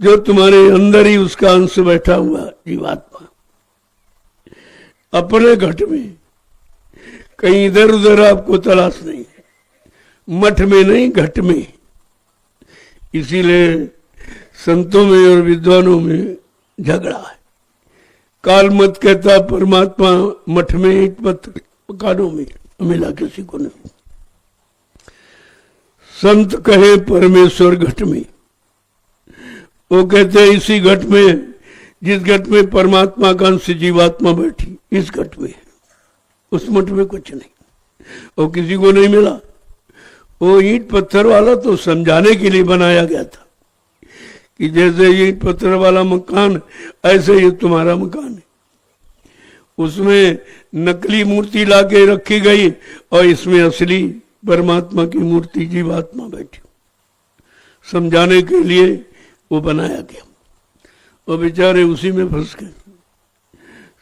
जो तुम्हारे अंदर ही उसका अंश बैठा हुआ जीवात्मा, अपने घट में, कहीं इधर उधर आपको तलाश नहीं है, मठ में नहीं घट में। इसीलिए संतों में और विद्वानों में झगड़ा है। काल मत कहता परमात्मा मठ में, ईंट पत्थर मकानों में मिला किसी को नहीं। संत कहे परमेश्वर घट में, वो कहते हैं इसी घट में, जिस घट में परमात्मा का अंश जीवात्मा बैठी, इस घट में, उस मठ में कुछ नहीं, वो किसी को नहीं मिला। वो ईंट पत्थर वाला तो समझाने के लिए बनाया गया था कि जैसे ईंट पत्थर वाला मकान, ऐसे ही तुम्हारा मकान है। उसमें नकली मूर्ति लाके रखी गई और इसमें असली परमात्मा की मूर्ति जीवात्मा बैठी, समझाने के लिए वो बनाया गया। वो बेचारे उसी में फंस गए,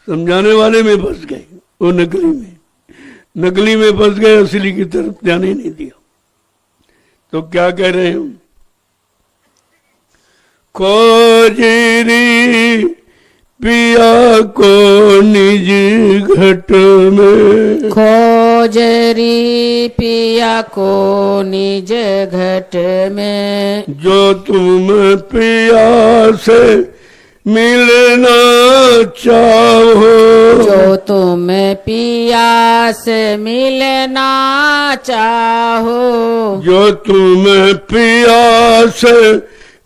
समझाने वाले में फंस गए, वो नकली में फंस गए, असली की तरफ जाने नहीं दिया। तो क्या कह रहे हैं, खोजरी पिया को निज घट में, खोजरी पिया को निज घट में, जो तुम पिया से मिलना चाहो, जो तुम पिया से मिलना चाहो, जो तुम पिया से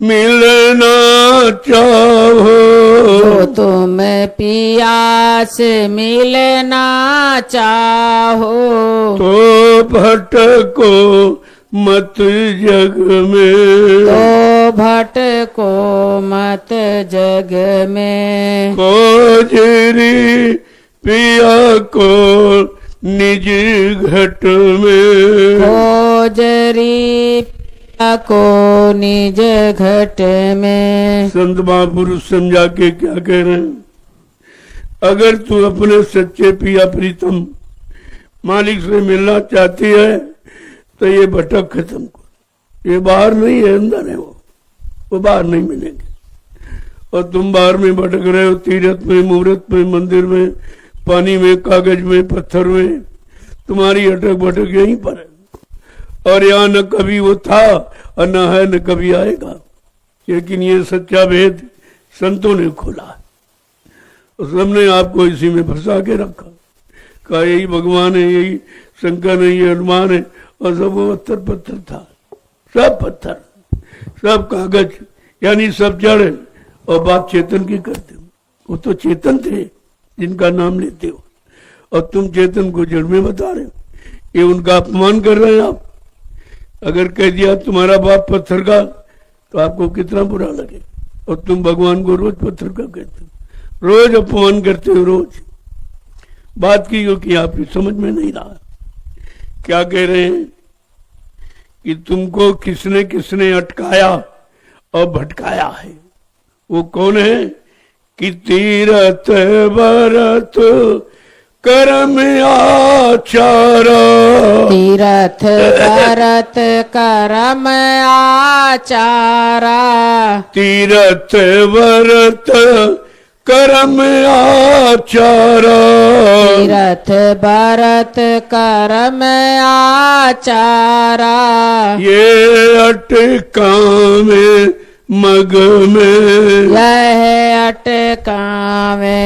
मिलना चाहो, जो तुम पिया से मिलना चाहो, तो भटको मत जग में, तो भटको मत जग में, खोजरी पिया को निज घट में, खोजरी पिया को निज घट में। संत महापुरुष समझा के क्या कह रहे हैं, अगर तू अपने सच्चे पिया प्रीतम मालिक से मिलना चाहती है तो ये भटक खत्म कर। ये बाहर नहीं है, अंदर है, वो बाहर नहीं मिलेंगे। और तुम बाहर में भटक रहे हो, तीर्थ में, मुहूर्त में, मंदिर में, पानी में, कागज में, पत्थर में, तुम्हारी अटक भटक यहीं पर है। और यहाँ न कभी वो था और न है, न कभी आएगा। लेकिन ये सच्चा भेद संतों ने खोला, सबने आपको इसी में फंसा के रखा, कहा यही भगवान है, यही शंकर है, ये हनुमान है, और सब वो पत्थर पत्थर था, सब पत्थर, सब कागज, यानी सब जड़। और बात चेतन की करते हो, वो तो चेतन थे जिनका नाम लेते हो, और तुम चेतन को जड़ में बता रहे हो। ये उनका अपमान कर रहे हैं आप। अगर कह दिया तुम्हारा बाप पत्थर का तो आपको कितना बुरा लगे, और तुम भगवान को रोज पत्थर का कहते हो, रोज अपमान करते हो, रोज। बात की हो कि आपकी समझ में नहीं रहा। क्या कह रहे हैं कि तुमको किसने किसने अटकाया और भटकाया है। वो कौन है कि तीरथ व्रत कर्म आचारा, तीरथ व्रत कर्म आचारा, तीरथ व्रत कर्म आचारा, तीरथ व्रत कर्म आचारा, ये अटका में मग में, यह अटकावे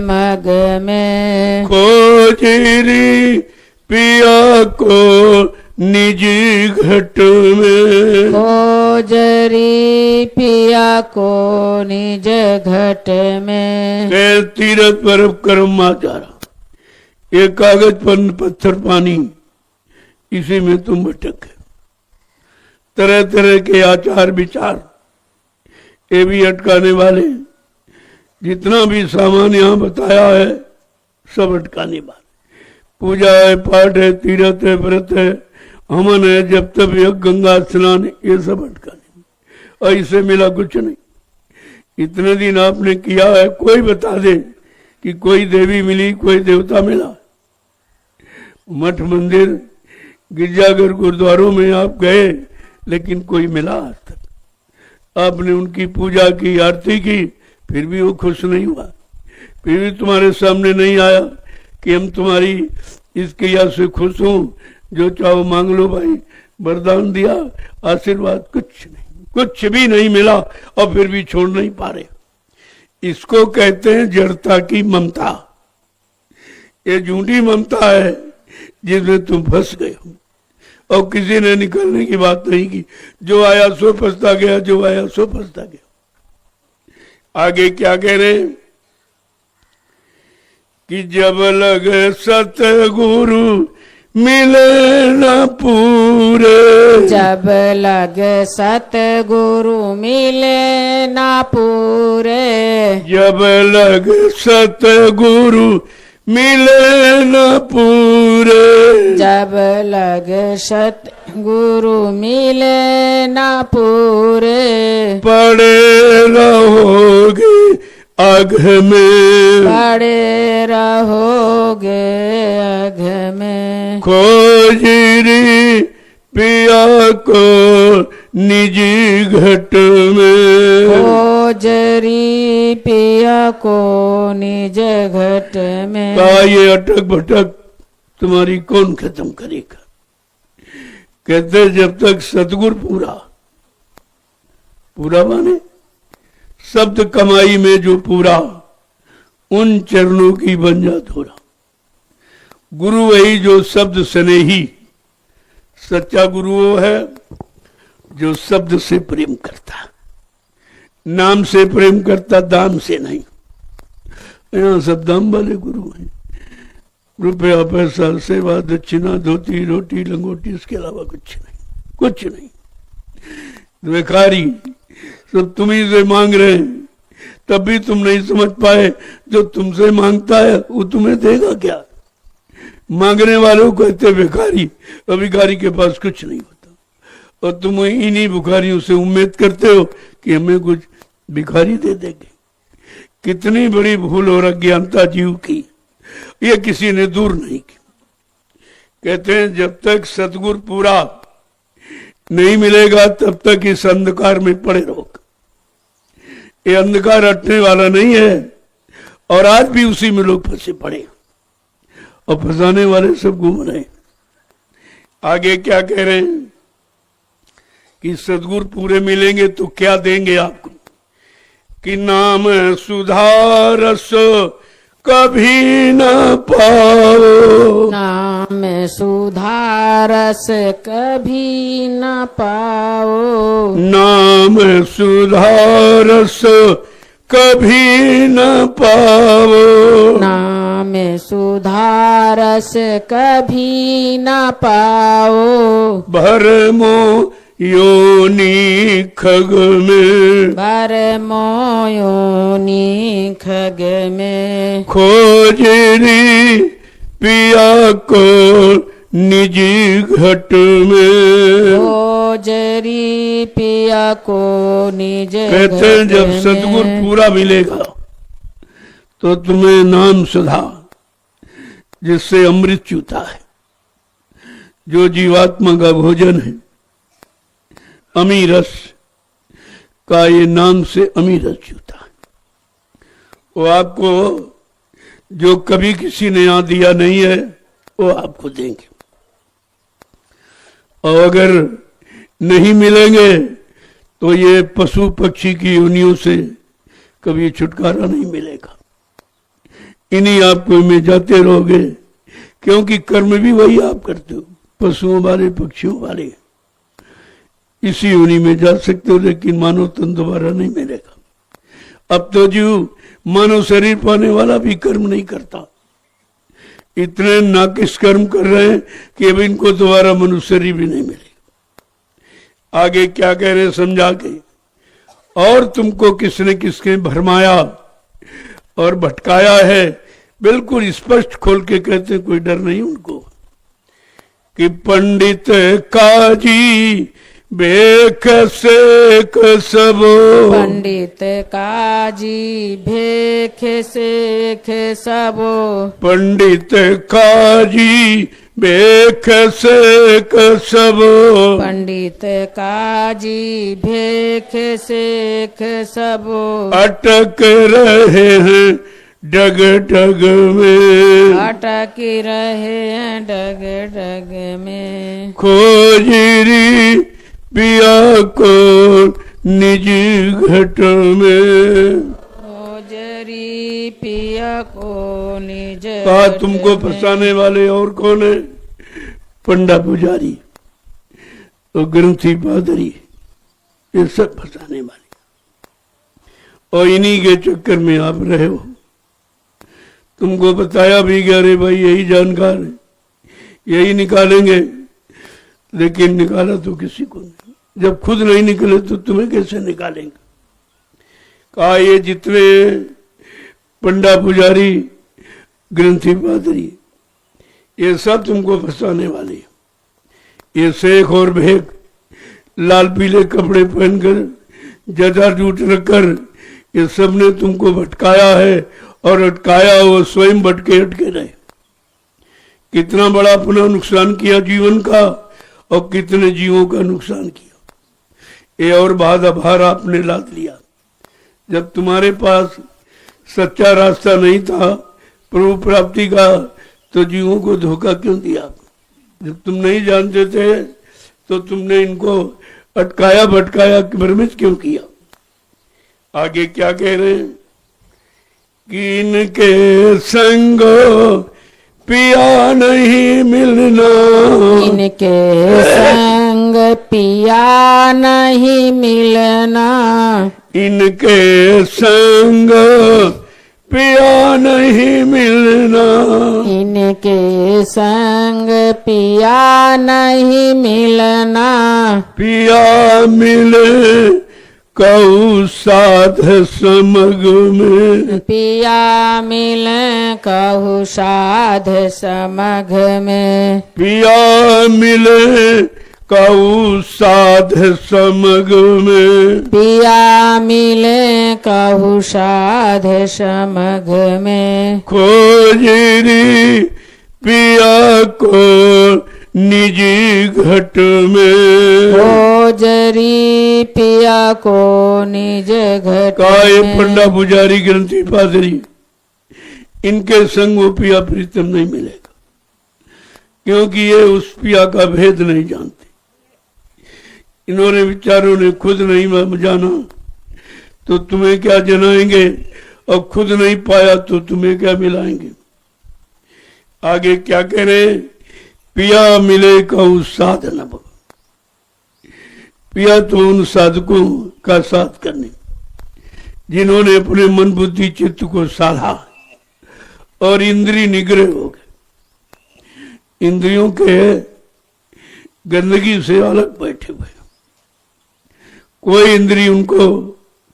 मग में, खोजरी पिया को निजी घट में, खोजरी पिया को निज घट में। तीरथ पर्व कर्म आचारा, ये कागज पर पत्थर पानी, इसी में तुम भटक है। तरह तरह के आचार विचार ये भी अटकाने वाले। जितना भी सामान यहाँ बताया है सब अटकाने वाले। पूजा है, पाठ है, तीर्थ है, व्रत है, हवन है, जब तब यज्ञ, गंगा स्नान, ये सब अटकाने, और इससे मिला कुछ नहीं। इतने दिन आपने किया है, कोई बता दे कि कोई देवी मिली, कोई देवता मिला। मठ मंदिर गिरजाघर गुरुद्वारों में आप गए, लेकिन कोई मिला आज तक। आपने उनकी पूजा की, आरती की, फिर भी वो खुश नहीं हुआ, फिर भी तुम्हारे सामने नहीं आया कि हम तुम्हारी इस क्रिया से खुश हूं, जो चाहो मांग लो भाई, वरदान दिया, आशीर्वाद, कुछ नहीं, कुछ भी नहीं मिला, और फिर भी छोड़ नहीं पा रहे। इसको कहते हैं जड़ता की ममता। ये झूठी ममता है जिसमें तुम फंस गए हो, और किसी ने निकलने की बात नहीं की। जो आया सो फंसता गया, जो आया सो फंसता गया। आगे क्या कह रहे हैं कि जब लग सतगुरु मिले न पूरे, जब लग सतगुरु मिले न पूरे, जब लग सतगुरु मिले न पूरे, जब लग सतगुरु मिले न पूरे, पड़े रहोगे अघ में, पड़े रहोगे अघ में, खोजरी पिया को निजी घट में, खोजरी पिया को निज घट में। ये अटक भटक तुम्हारी कौन खत्म करेगा। कहते जब तक सतगुर पूरा, पूरा माने शब्द कमाई में जो पूरा, उन चरणों की बन जा थोड़ा। गुरु वही जो शब्द स्नेही, सच्चा गुरु वो है जो शब्द से प्रेम करता, नाम से प्रेम करता, दाम से नहीं। यहाँ सब दाम वाले गुरु हैं। रुपया, पैसा, सेवा, दक्षिणा, धोती, रोटी, लंगोटी, इसके अलावा कुछ नहीं, कुछ नहीं। भिखारी सब तुम्ही से मांग रहे हैं, तब भी तुम नहीं समझ पाए जो तुमसे मांगता है वो तुम्हें देगा क्या। मांगने वालों को कहते भिखारी, और भिखारी के पास कुछ नहीं होता, और तुम इन्हीं भिखारियों से उम्मीद करते हो कि हमें कुछ भिखारी दे देंगे। कितनी बड़ी भूल और अज्ञानता जीव की, ये किसी ने दूर नहीं की। कहते हैं जब तक सतगुरु पूरा नहीं मिलेगा तब तक इस अंधकार में पड़े रहोगे। ये अंधकार हटने वाला नहीं है, और आज भी उसी में लोग फंसे पड़े, और फंसाने वाले सब घूम रहे। आगे क्या कह रहे हैं कि सदगुरु पूरे मिलेंगे तो क्या देंगे आपको, कि नाम सुधारस कभी न पाओ। नाम सुधारस कभी न पाओ। नाम सुधारस कभी न पाओ। नाम सुधारस कभी न पाओ। भरमो योनि खग में। भरमो योनि खग में। खोजरी पिया को निजी घट में। खोजरी पिया को निज कहते हैं जब घट सद्गुरु में। पूरा मिलेगा तो तुम्हें नाम सुधा, जिससे अमृत चूता है, जो जीवात्मा का भोजन है, अमीरस का ये नाम से अमीरस चूता है, वो आपको जो कभी किसी ने यहाँ दिया नहीं है वो आपको देंगे। और अगर नहीं मिलेंगे तो ये पशु पक्षी की योनियों से कभी छुटकारा नहीं मिलेगा। इन्हीं आपको में जाते रहोगे, क्योंकि कर्म भी वही आप करते हो, पशुओं वाले पक्षियों वाले। इसी योनि में जा सकते हो, लेकिन मानव तन दोबारा नहीं मिलेगा। अब तो जीव मानव शरीर पाने वाला भी कर्म नहीं करता, इतने नाकिस कर्म कर रहे हैं कि अब इनको दोबारा मनुष्य शरीर भी नहीं मिलेगा। आगे क्या कह रहे समझा के। और तुमको किसने किसने भरमाया और भटकाया है, बिल्कुल स्पष्ट खोल के कहते, कोई डर नहीं उनको, कि पंडित काजी भेख सेख सबो। पंडित काजी भेख सेख सबो। पंडित काजी भेख सेख सबो। पंडित काजी भेख सेख सबो। अटक रहे हैं डग डग में। अटक रहे हैं डग डग में। खोजरी पिया को निजी घट में। खोजरी पिया को निज कहा तुमको फंसाने वाले और कौन है? पंडा पुजारी तो ग्रंथी पादरी, ये सब फंसाने वाले, और इन्हीं के चक्कर में आप रहे हो। तुमको बताया भी कि अरे भाई यही जानकार है, यही निकालेंगे, लेकिन निकाला तो किसी को नहीं। जब खुद नहीं निकले तो तुम्हें कैसे निकालेंगे? कहा ये जितने पंडा पुजारी ग्रंथी पादरी, ये सब तुमको फंसाने वाले। ये शेख और भेख लाल पीले कपड़े पहनकर जजा जूट रखकर, ये सब ने तुमको भटकाया है, और अटकाया वो स्वयं भटके अटके रहे। कितना बड़ा अपना नुकसान किया जीवन का, और कितने जीवों का नुकसान किया। ये और बाद आभार आपने लाद लिया। जब तुम्हारे पास सच्चा रास्ता नहीं था प्रभु प्राप्ति का, तो जीवों को धोखा क्यों दिया? जब तुम नहीं जानते थे तो तुमने इनको अटकाया भटकाया, भ्रमित क्यों किया? आगे क्या कह रहे हैं कि इनके संग पिया नहीं मिलना। इनके संग पिया नहीं मिलना। इनके संग पिया नहीं मिलना। इनके संग पिया नहीं मिलना। पिया मिले कऊ साध समग में। पिया मिले कहु साध समघ में। पिया मिले कऊ साध समग में। पिया मिले कहु साध समघ में। खोजरी पिया को निजी घट में। खोजरी पिया को निज घट काय में। पंडा पुजारी ग्रंथी पादरी, इनके संग वो पिया प्रीतम नहीं मिलेगा, क्योंकि ये उस पिया का भेद नहीं जानते। इन्होंने विचारों ने खुद नहीं जाना तो तुम्हें क्या जनाएंगे, और खुद नहीं पाया तो तुम्हें क्या मिलाएंगे। आगे क्या कह रहे, पिया मिले कहूं साधन। पिया तो उन साधकों का साथ करने जिन्होंने अपने मन बुद्धि चित्त को साधा और इंद्रिय निग्रह हो गए, इंद्रियों के गंदगी से अलग बैठे हुए, कोई इंद्रिय उनको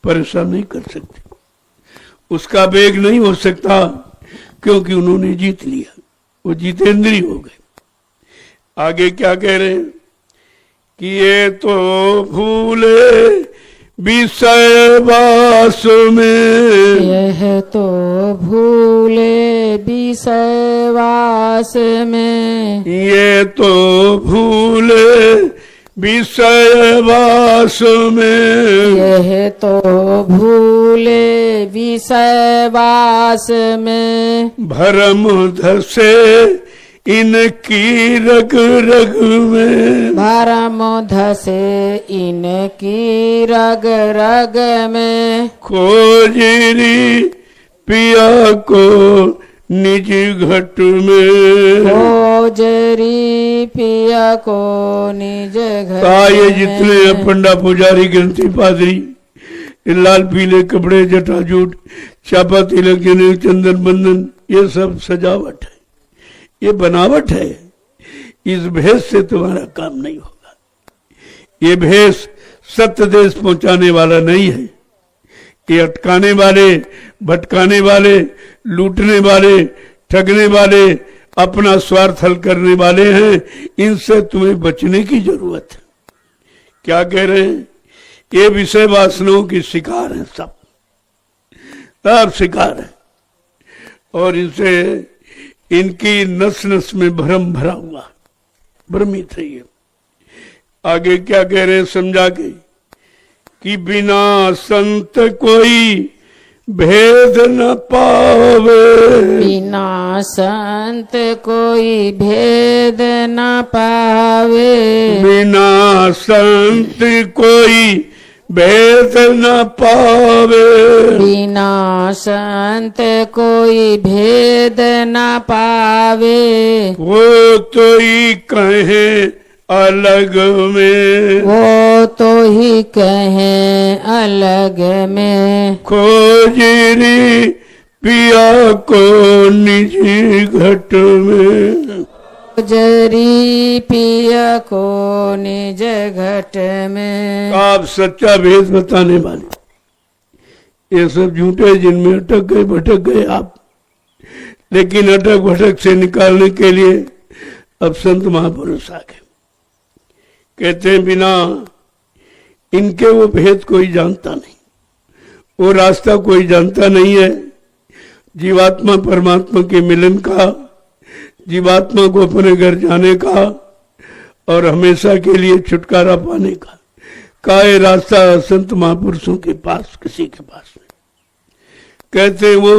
परेशान नहीं कर सकती, उसका वेग नहीं हो सकता क्योंकि उन्होंने जीत लिया, वो जीतेंद्रिय हो गए। आगे क्या कह रहे हैं कि ये तो भूले विषय वास में, यह तो भूले विषय वास में, ये तो भूले विषय वास में, यह तो भूले विषय वास में, भरम धसे इनकी रग रग में, भरम धसे इनकी रग रग में, खोजरी पिया को निज घट में, खोजरी पिया को निज घर ये जितने हैं पंडा पुजारी ग्रंथी पादरी, लाल पीले कपड़े जटाजूट चापा तिलक जनेऊ चंदन बंधन, ये सब सजावट है, ये बनावट है। इस भेष से तुम्हारा काम नहीं होगा। ये भेष सत्य देश पहुंचाने वाला नहीं है, ये अटकाने वाले, भटकाने वाले, लूटने वाले, ठगने वाले, अपना स्वार्थ हल करने वाले हैं। इनसे तुम्हें बचने की जरूरत है। क्या कह रहे हैं, ये विषय वासनाओं की शिकार है, सब शिकार है, और इनसे इनकी नस नस में भ्रम भरा हुआ, भ्रमित है ये। आगे क्या कह रहे हैं समझा के कि बिना संत कोई भेद न पावे, बिना संत कोई भेद न पावे, बिना संत कोई भेद न पावे, बिना संत कोई भेद न पावे, वो तो ही कहे अलग में, वो तो ही कहें अलग में, खोजरी पिया को निजी घट में, जरी पिया को निज घट में। आप सच्चा भेद बताने वाले, ये सब झूठे जिनमें अटक गए भटक गए आप, लेकिन अटक भटक से निकालने के लिए अब संत महापुरुष आ गए। कहते हैं बिना इनके वो भेद कोई जानता नहीं, वो रास्ता कोई जानता नहीं है जीवात्मा परमात्मा के मिलन का, जीवात्मा को अपने घर जाने का और हमेशा के लिए छुटकारा पाने का ये रास्ता संत महापुरुषों के पास किसी के पास नहीं। कहते वो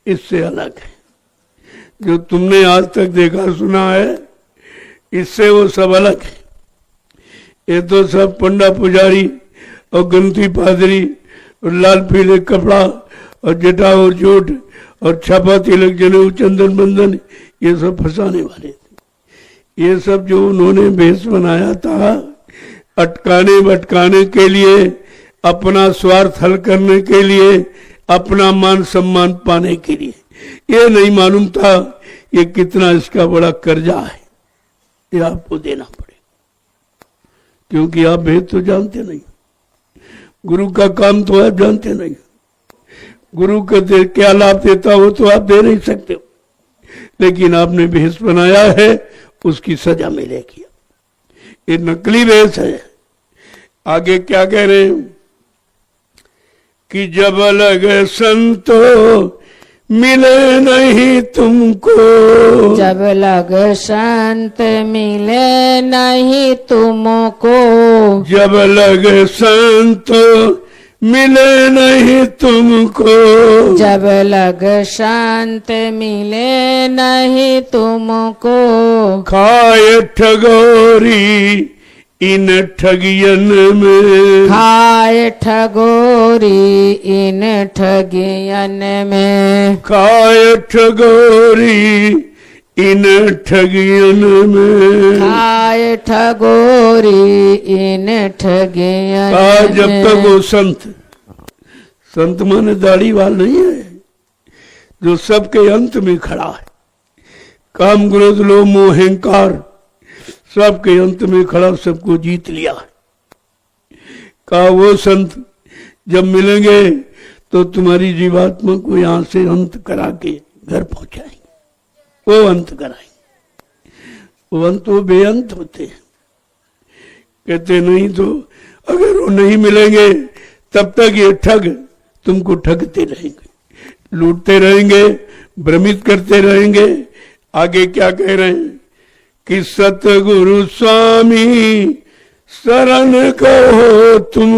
इससे अलग है, जो तुमने आज तक देखा सुना है इससे वो सब अलग है। ये तो सब पंडा पुजारी और ग्रंथी पादरी और लाल पीले कपड़ा और जटा और जोट और छापा तिलक जनेऊ चंदन बंधन, ये सब फंसाने वाले थे। ये सब जो उन्होंने भेष बनाया था अटकाने भटकाने के लिए, अपना स्वार्थ हल करने के लिए, अपना मान सम्मान पाने के लिए, ये नहीं मालूम था ये कितना इसका बड़ा कर्जा है, ये आपको देना पड़ेगा, क्योंकि आप भेद तो जानते नहीं, गुरु का काम तो आप जानते नहीं, गुरु का क्या लाभ देता हो तो आप दे नहीं सकते हो, लेकिन आपने भेष बनाया है उसकी सजा मिलेगी। ये नकली भेष है। आगे क्या कह रहे हैं कि जब लग संतो मिले नहीं तुमको, जब लग संत मिले नहीं तुमको, जब लग संत मिले नहीं तुमको, जब लग संत मिले नहीं तुमको, खाए ठगोरी इन ठगियन में, खाए ठगोरी इन ठगियन में, खाए ठगोरी इन ठगियन में, खाए ठगोरी इन ठगियन आज जब में। तक वो संत माने दाढ़ी वाल नहीं है, जो सबके अंत में खड़ा है, काम क्रोध लोभ मोह अहंकार सबके अंत में खड़ा, सबको जीत लिया है। कहा वो संत जब मिलेंगे तो तुम्हारी जीवात्मा को यहां से अंत करा के घर पहुंचाएंगे, वो अंत कराएंगे। वो अंत वो बेअंत होते हैं। कहते नहीं तो अगर वो नहीं मिलेंगे तब तक ये ठग तुमको ठगते रहेंगे, लूटते रहेंगे, भ्रमित करते रहेंगे। आगे क्या कह रहे हैं कि सतगुरु स्वामी शरण कहो तुम,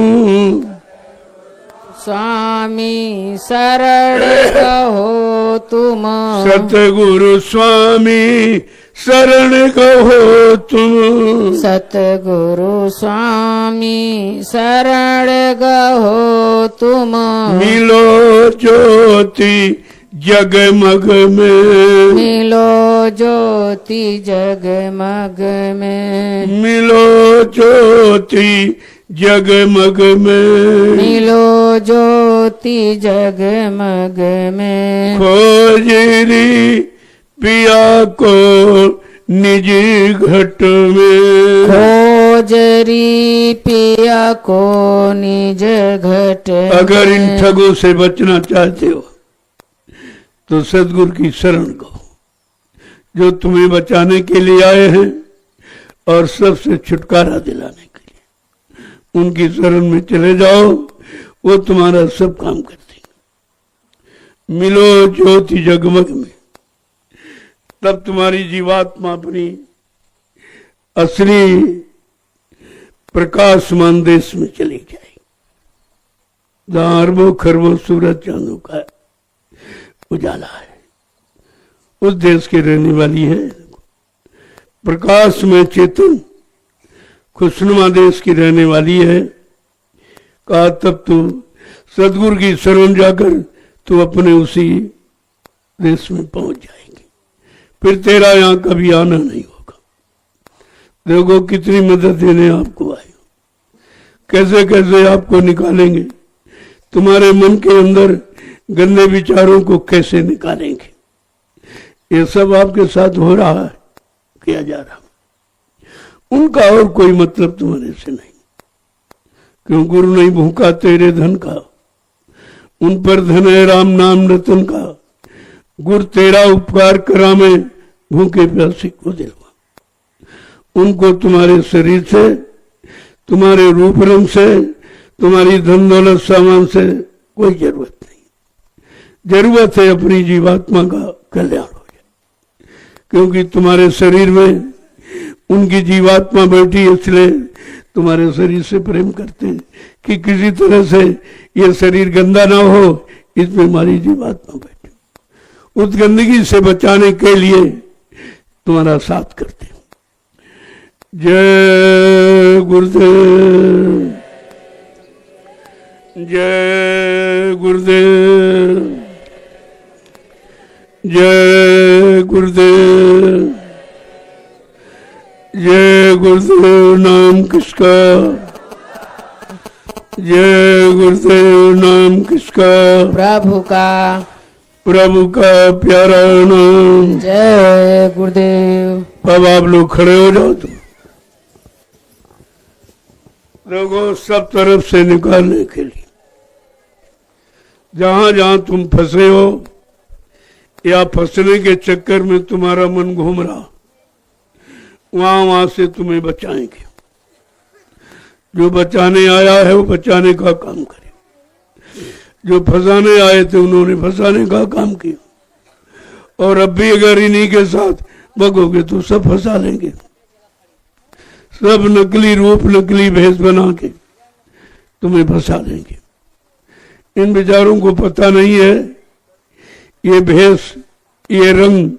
स्वामी शरण कहो तुम, सतगुरु स्वामी शरण कहो तुम, सतगुरु स्वामी शरण कहो तुम, मिलो ज्योति जगमग में, मिलो ज्योति जगमग में, मिलो ज्योति जगमग में, मिलो ज्योति जगमग में, खोजरी पिया को निज घट में, खोजरी पिया को निज घट में। अगर इन ठगों से बचना चाहते हो तो सदगुरु की शरण कहो, जो तुम्हें बचाने के लिए आए हैं और सबसे छुटकारा दिलाने के लिए। उनकी शरण में चले जाओ, वो तुम्हारा सब काम कर देंगे। मिलो ज्योति जगमग में, तब तुम्हारी जीवात्मा अपनी असली प्रकाशमान देश में चली जाएगी, जहां अरबों खरबों सूरज चांदों का उजाला है। उस देश की रहने वाली है, प्रकाश में चेतन खुशनुमा देश की रहने वाली है। कहा तब तो सदगुरु की शरण जाकर तू अपने उसी देश में पहुंच जाएगी, फिर तेरा यहां कभी आना नहीं होगा। देखो कितनी मदद देने आपको आए, कैसे कैसे आपको निकालेंगे, तुम्हारे मन के अंदर गंदे विचारों को कैसे निकालेंगे। ये सब आपके साथ हो रहा है, किया जा रहा। उनका और कोई मतलब तुम्हारे से नहीं, क्यों गुरु नहीं भूखा तेरे धन का, उन पर धन है राम नाम रतन का। गुरु तेरा उपकार करा में भूखे प्यासे को दिलवा। उनको तुम्हारे शरीर से, तुम्हारे रूप रंग से, तुम्हारी धन दौलत सामान से कोई जरूरत नहीं। जरूरत है अपनी जीवात्मा का कल्याण हो जाए, क्योंकि तुम्हारे शरीर में उनकी जीवात्मा बैठी, इसलिए तुम्हारे शरीर से प्रेम करते हैं कि किसी तरह से ये शरीर गंदा ना हो, इसमें हमारी जीवात्मा बैठे। उस गंदगी से बचाने के लिए तुम्हारा साथ करते हैं। जय गुरुदेव, जय गुरुदेव, जय गुरुदेव, जय गुरुदेव। नाम किसका, जय गुरुदेव। नाम किसका, प्रभु का, प्रभु का प्यारा नाम। जय गुरुदेव। अब आप लोग खड़े हो जाओ। तुम लोगों सब तरफ से निकालने के लिए, जहां जहां तुम फंसे हो या फंसने के चक्कर में तुम्हारा मन घूम रहा, वहां वहां से तुम्हें बचाएंगे। जो बचाने आया है वो बचाने का काम करे, जो फंसाने आए थे उन्होंने फंसाने का काम किया। और अब भी अगर इन्हीं के साथ भगोगे तो सब फंसा लेंगे। सब नकली रूप नकली भेष बना के तुम्हें फंसा लेंगे। इन बेचारों को पता नहीं है ये भेष, ये रंग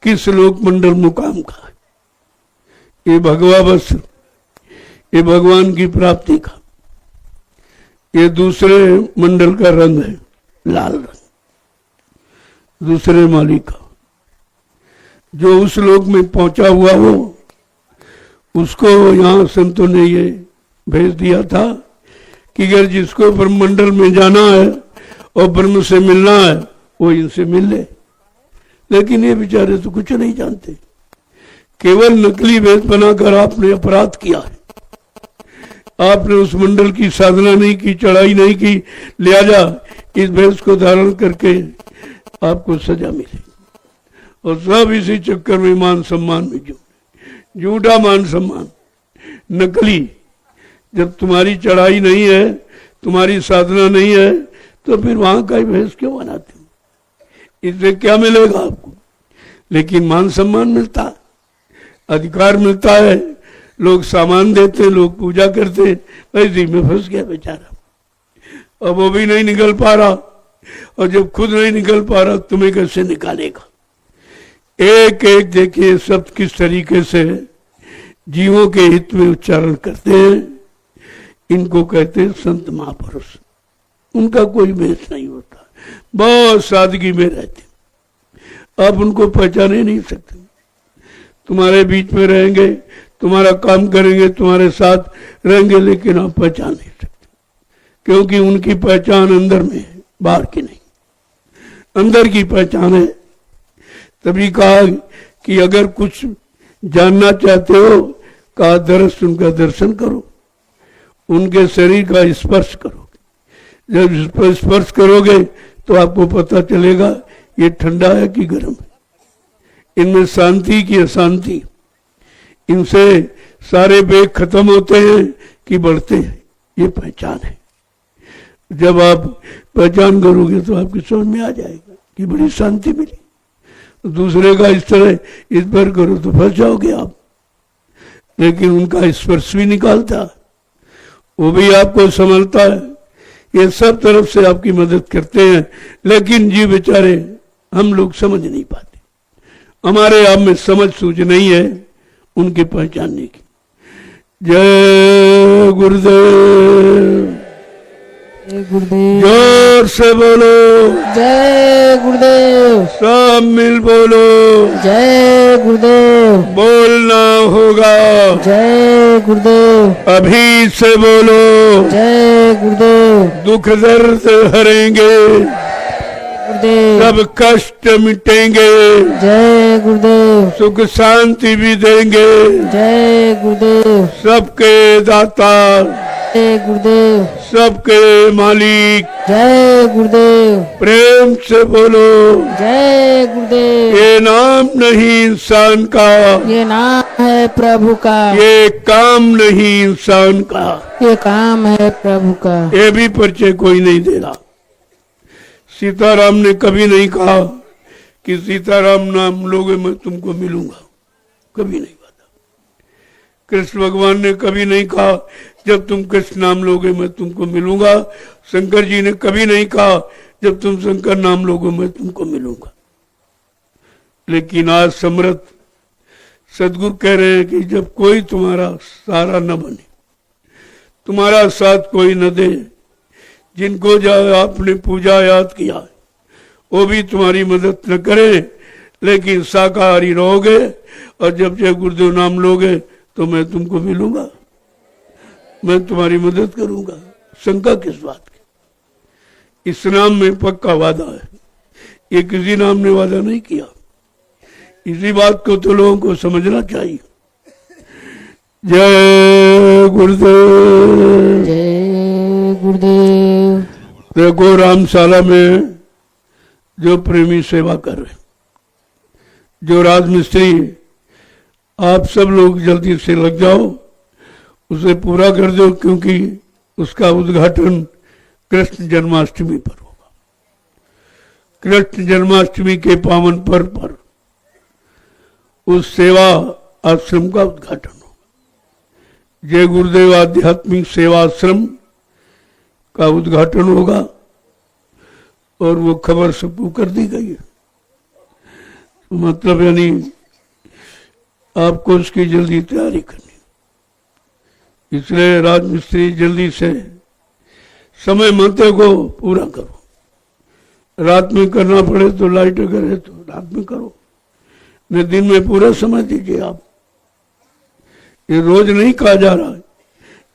किस लोक मंडल मुकाम का है। ये भगवा वस्त्र, ये भगवान की प्राप्ति का, ये दूसरे मंडल का रंग है, लाल रंग, दूसरे मालिक का। जो उस लोक में पहुंचा हुआ हो उसको यहाँ संतों ने ये भेज दिया था कि अगर जिसको ब्रह्मंडल में जाना है और ब्रह्म से मिलना है वो इनसे मिल ले। लेकिन ये बेचारे तो कुछ नहीं जानते, केवल नकली वेद बनाकर आपने अपराध किया है। आपने उस मंडल की साधना नहीं की, चढ़ाई नहीं की, लिहाजा इस भेष को धारण करके आपको सजा मिलेगी। और सब इसी चक्कर में मान सम्मान में झूठा मान सम्मान, नकली। जब तुम्हारी चढ़ाई नहीं है, तुम्हारी साधना नहीं है, तो फिर वहां का भेष क्यों बनाते हो? इससे क्या मिलेगा आपको? लेकिन मान सम्मान मिलता है, अधिकार मिलता है, लोग सामान देते, लोग पूजा करते। ऐसे में फंस गया बेचारा, अब वो भी नहीं निकल पा रहा। और जब खुद नहीं निकल पा रहा तुम्हें कैसे निकालेगा? एक एक देखिए शब्द किस तरीके से जीवों के हित में उच्चारण करते हैं। इनको कहते हैं संत महापुरुष। उनका कोई भेष नहीं होता, बहुत सादगी में रहते। आप उनको पहचान ही नहीं सकते। तुम्हारे बीच में रहेंगे, तुम्हारा काम करेंगे, तुम्हारे साथ रहेंगे, लेकिन आप पहचान नहीं सकते, क्योंकि उनकी पहचान अंदर में है, बाहर की नहीं। अंदर की पहचान है। तभी कहा कि अगर कुछ जानना चाहते हो, कहा दरस उनका दर्शन करो, उनके शरीर का स्पर्श करोगे। जब स्पर्श करोगे तो आपको पता चलेगा ये ठंडा है कि गर्म है, इनमें शांति की अशांति, इनसे सारे वेग खत्म होते हैं कि बढ़ते हैं। ये पहचान है। जब आप पहचान करोगे तो आपकी समझ में आ जाएगा कि बड़ी शांति मिली। दूसरे का इस तरह इस पर करो तो फंस जाओगे आप। लेकिन उनका स्पर्श भी निकालता, वो भी आपको संभलता है। ये सब तरफ से आपकी मदद करते हैं। लेकिन जी बेचारे हम लोग समझ नहीं पाते, हमारे आप में समझ सूझ नहीं है उनके पहचानने की। जय गुरुदेव। जय गुरुदेव। जोर से बोलो जय गुरुदेव। सब मिल बोलो जय गुरुदेव। बोलना होगा जय गुरुदेव। अभी से बोलो जय गुरुदेव। दुख दर्द हरेंगे, गुरुदेव। सब कष्ट मिटेंगे, जय गुरुदेव। सुख शांति भी देंगे। जय गुरुदेव। सबके दाता, जय गुरुदेव। सबके मालिक। जय गुरुदेव। प्रेम से बोलो जय गुरुदेव। ये नाम नहीं इंसान का, ये नाम है प्रभु का, ये काम नहीं इंसान का, ये काम है प्रभु का। ये भी परिचय कोई नहीं दे रहा। सीताराम ने कभी नहीं कहा कि सीताराम नाम लोगे मैं तुमको मिलूंगा, कभी नहीं कहा। कृष्ण भगवान ने कभी नहीं कहा जब तुम कृष्ण नाम लोगे मैं तुमको मिलूंगा। शंकर जी ने कभी नहीं कहा जब तुम शंकर नाम लोगे मैं तुमको मिलूंगा। लेकिन आज समर्थ सदगुरु कह रहे हैं कि जब कोई तुम्हारा सहारा न बने, तुम्हारा साथ कोई न दे, जिनको आपने पूजा याद किया वो भी तुम्हारी मदद न करे, लेकिन शाकाहारी रहोगे और जब जय गुरुदेव नाम लोगे तो मैं तुमको मिलूंगा, मैं तुम्हारी मदद करूंगा। शंका किस बात की? इस नाम में पक्का वादा है, ये किसी नाम ने वादा नहीं किया। इसी बात को तो लोगों को समझना चाहिए। जय गुरुदेव। जय गुरुदेव। देखो रामशाला में जो प्रेमी सेवा कर रहे, जो राजमिस्त्री, आप सब लोग जल्दी से लग जाओ, उसे पूरा कर दो, क्योंकि उसका उद्घाटन कृष्ण जन्माष्टमी पर होगा। कृष्ण जन्माष्टमी के पावन पर्व पर उस सेवा आश्रम का उद्घाटन होगा। जय गुरुदेव आध्यात्मिक सेवा आश्रम का उद्घाटन होगा और वो खबर सबको कर दी गई है। मतलब यानी आपको उसकी जल्दी तैयारी करनी। इसलिए राजमिस्त्री जल्दी से समय मते को पूरा करो। रात में करना पड़े तो लाइट अगर है तो रात में करो, न दिन में पूरा समय दीजिए आप। ये रोज नहीं कहा जा रहा है,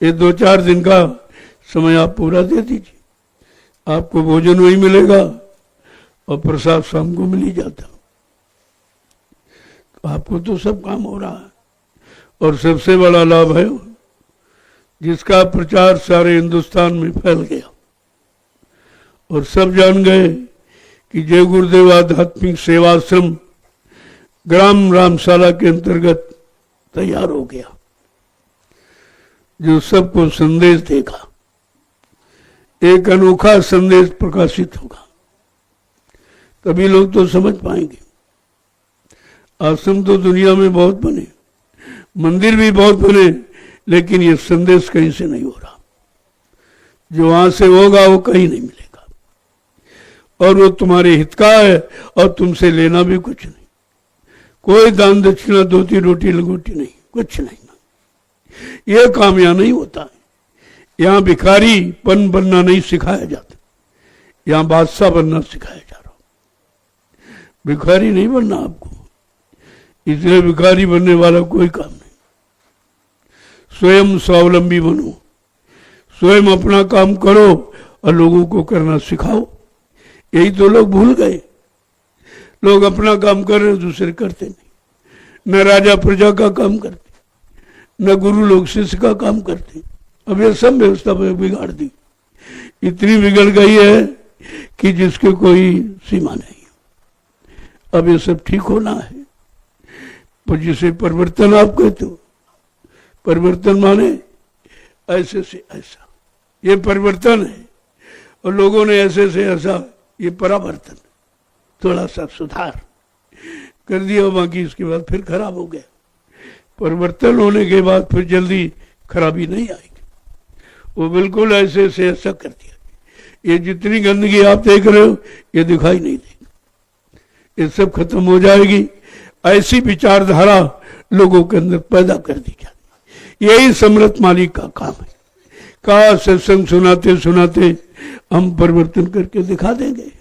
ये 2-4 दिन का समय आप पूरा दे दीजिए। आपको भोजन वही मिलेगा और प्रसाद शाम को मिल ही जाता। तो आपको तो सब काम हो रहा है। और सबसे बड़ा लाभ है जिसका प्रचार सारे हिंदुस्तान में फैल गया और सब जान गए कि जय गुरुदेव आध्यात्मिक सेवाश्रम ग्राम रामशाला के अंतर्गत तैयार हो गया, जो सबको संदेश देगा। एक अनोखा संदेश प्रकाशित होगा, तभी लोग तो समझ पाएंगे। आश्रम तो दुनिया में बहुत बने, मंदिर भी बहुत बने, लेकिन ये संदेश कहीं से नहीं हो रहा। जो वहां से होगा वो कहीं नहीं मिलेगा, और वो तुम्हारे हित का है और तुमसे लेना भी कुछ नहीं। कोई दान दक्षिणा, धोती रोटी लंगोटी नहीं, कुछ नहीं। ये काम यहां नहीं होता है। यहां भिखारी पन बनना नहीं सिखाया जाता, यहां बादशाह बनना सिखाया जा रहा। भिखारी नहीं बनना आपको, इसलिए भिखारी बनने वाला कोई काम नहीं। स्वयं स्वावलंबी बनो, स्वयं अपना काम करो और लोगों को करना सिखाओ। यही तो लोग भूल गए। लोग अपना काम कर रहे, दूसरे करते नहीं। न राजा प्रजा का काम करते, न गुरु लोग शिष्य का काम करते। अब ये सब व्यवस्था बिगाड़ दी, इतनी बिगड़ गई है कि जिसके कोई सीमा नहीं। अब ये सब ठीक होना है। पर जिसे परिवर्तन आप कहते हो, परिवर्तन माने ऐसे से ऐसा, ये परिवर्तन है। और लोगों ने ऐसे से ऐसा, ये परावर्तन, थोड़ा सा सुधार कर दिया, बाकी इसके बाद फिर खराब हो गया। परिवर्तन होने के बाद फिर जल्दी खराबी नहीं आएगी। वो बिल्कुल ऐसे से ऐसा कर दिया। ये जितनी गंदगी आप देख रहे हो ये दिखाई नहीं देगी, ये सब खत्म हो जाएगी। ऐसी विचारधारा लोगों के अंदर पैदा कर दी जाती। यही समर्थ मालिक का काम है। कहा सत्संग सुनाते सुनाते हम परिवर्तन करके दिखा देंगे,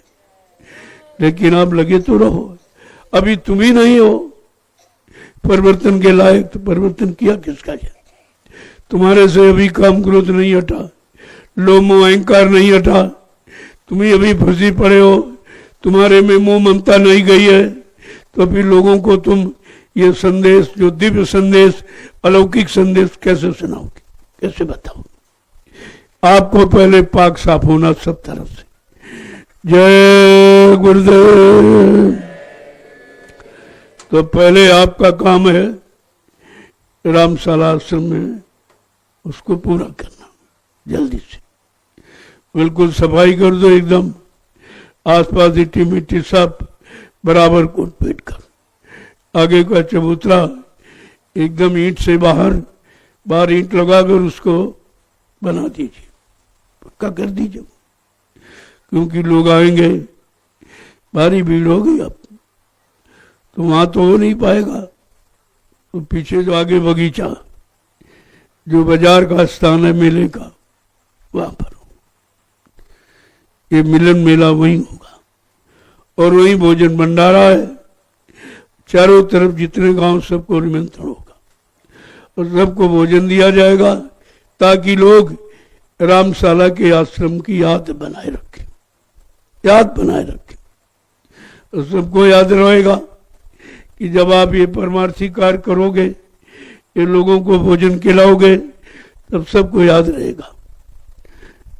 लेकिन आप लगे तो रहो। अभी तुम ही नहीं हो परिवर्तन के लायक, तो परिवर्तन किया किसका जाए? तुम्हारे से अभी काम क्रोध नहीं हटा, लोभ मोह अहंकार नहीं हटा, तुम ही अभी फंसी पड़े हो, तुम्हारे में मोह ममता नहीं गई है। तो फिर लोगों को तुम ये संदेश, जो दिव्य संदेश, अलौकिक संदेश कैसे सुनाओगे, कैसे बताओ? आपको पहले पाक साफ होना सब तरफ से। जय गुरुदेव। तो पहले आपका काम है रामशाला आश्रम में उसको पूरा करना, जल्दी से बिल्कुल सफाई कर दो एकदम। आसपास इट्टी मिट्टी सब बराबर कोट पेट कर, आगे का चबूतरा एकदम ईंट से बाहर ईंट लगाकर उसको बना दीजिए, पक्का कर दीजिए। क्योंकि लोग आएंगे, भारी भीड़ होगी अब, तो वहां तो हो नहीं पाएगा। तो पीछे जो आगे बगीचा, जो बाजार का स्थान है मेले का, वहां पर ये मिलन मेला वहीं होगा। और वहीं भोजन भंडारा है, चारों तरफ जितने गांव सबको निमंत्रण होगा और सबको भोजन दिया जाएगा, ताकि लोग रामशाला के आश्रम की याद बनाए रखें, याद बनाए रखें। और सबको याद रहेगा कि जब आप ये परमार्थी कार्य करोगे, ये लोगों को भोजन खिलाओगे, तब सबको याद रहेगा।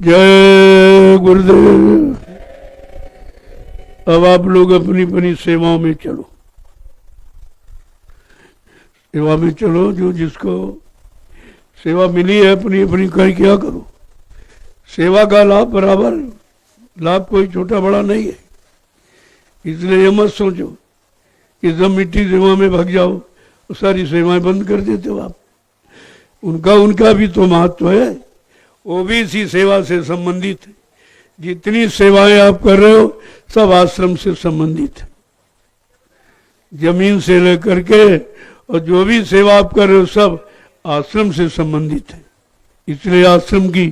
जय गुरुदेव। अब आप लोग अपनी अपनी सेवाओं में चलो, सेवा में चलो। जो जिसको सेवा मिली है अपनी अपनी कर क्या करो। सेवा का लाभ बराबर, लाभ कोई छोटा बड़ा नहीं है। इसलिए ये मत सोचो कि जब मिट्टी सेवा में भाग जाओ तो सारी सेवाएं बंद कर देते हो आप। उनका भी तो महत्व है, वो भी इसी सेवा से संबंधित है। जितनी सेवाएं आप कर रहे हो सब आश्रम से संबंधित है, जमीन से लेकर के, और जो भी सेवा आप कर रहे हो सब आश्रम से संबंधित है। इसलिए आश्रम की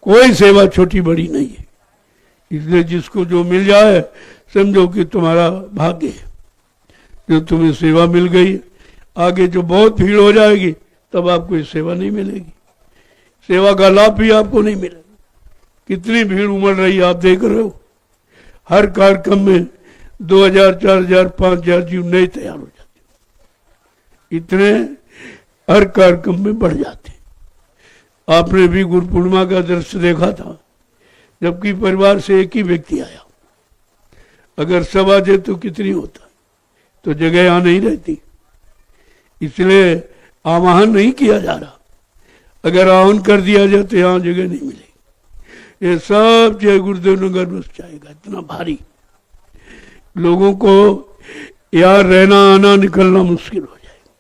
कोई सेवा छोटी बड़ी नहीं है। इसलिए जिसको जो मिल जाए समझो कि तुम्हारा भाग्य है, जो तुम्हें सेवा मिल गई। आगे जो बहुत भीड़ हो जाएगी तब आपको ये सेवा नहीं मिलेगी, सेवा का लाभ भी आपको नहीं मिलेगा। कितनी भीड़ उमड़ रही है आप देख रहे हो। हर कार्यक्रम में 2000, 4000, 5000 जीव नए तैयार हो जाते, इतने हर कार्यक्रम में बढ़ जाते। आपने भी गुरु पूर्णिमा का दृश्य देखा था, जबकि परिवार से एक ही व्यक्ति आया। अगर सब आ जाए तो कितनी होता, तो जगह यहां नहीं रहती। इसलिए आवाहन नहीं किया जा रहा। अगर आह्वान कर दिया जाए तो यहां जगह नहीं मिलेगी। ये सब जय गुरुदेव नगर बस जाएगा, इतना भारी। लोगों को यहाँ रहना आना निकलना मुश्किल हो जाएगा।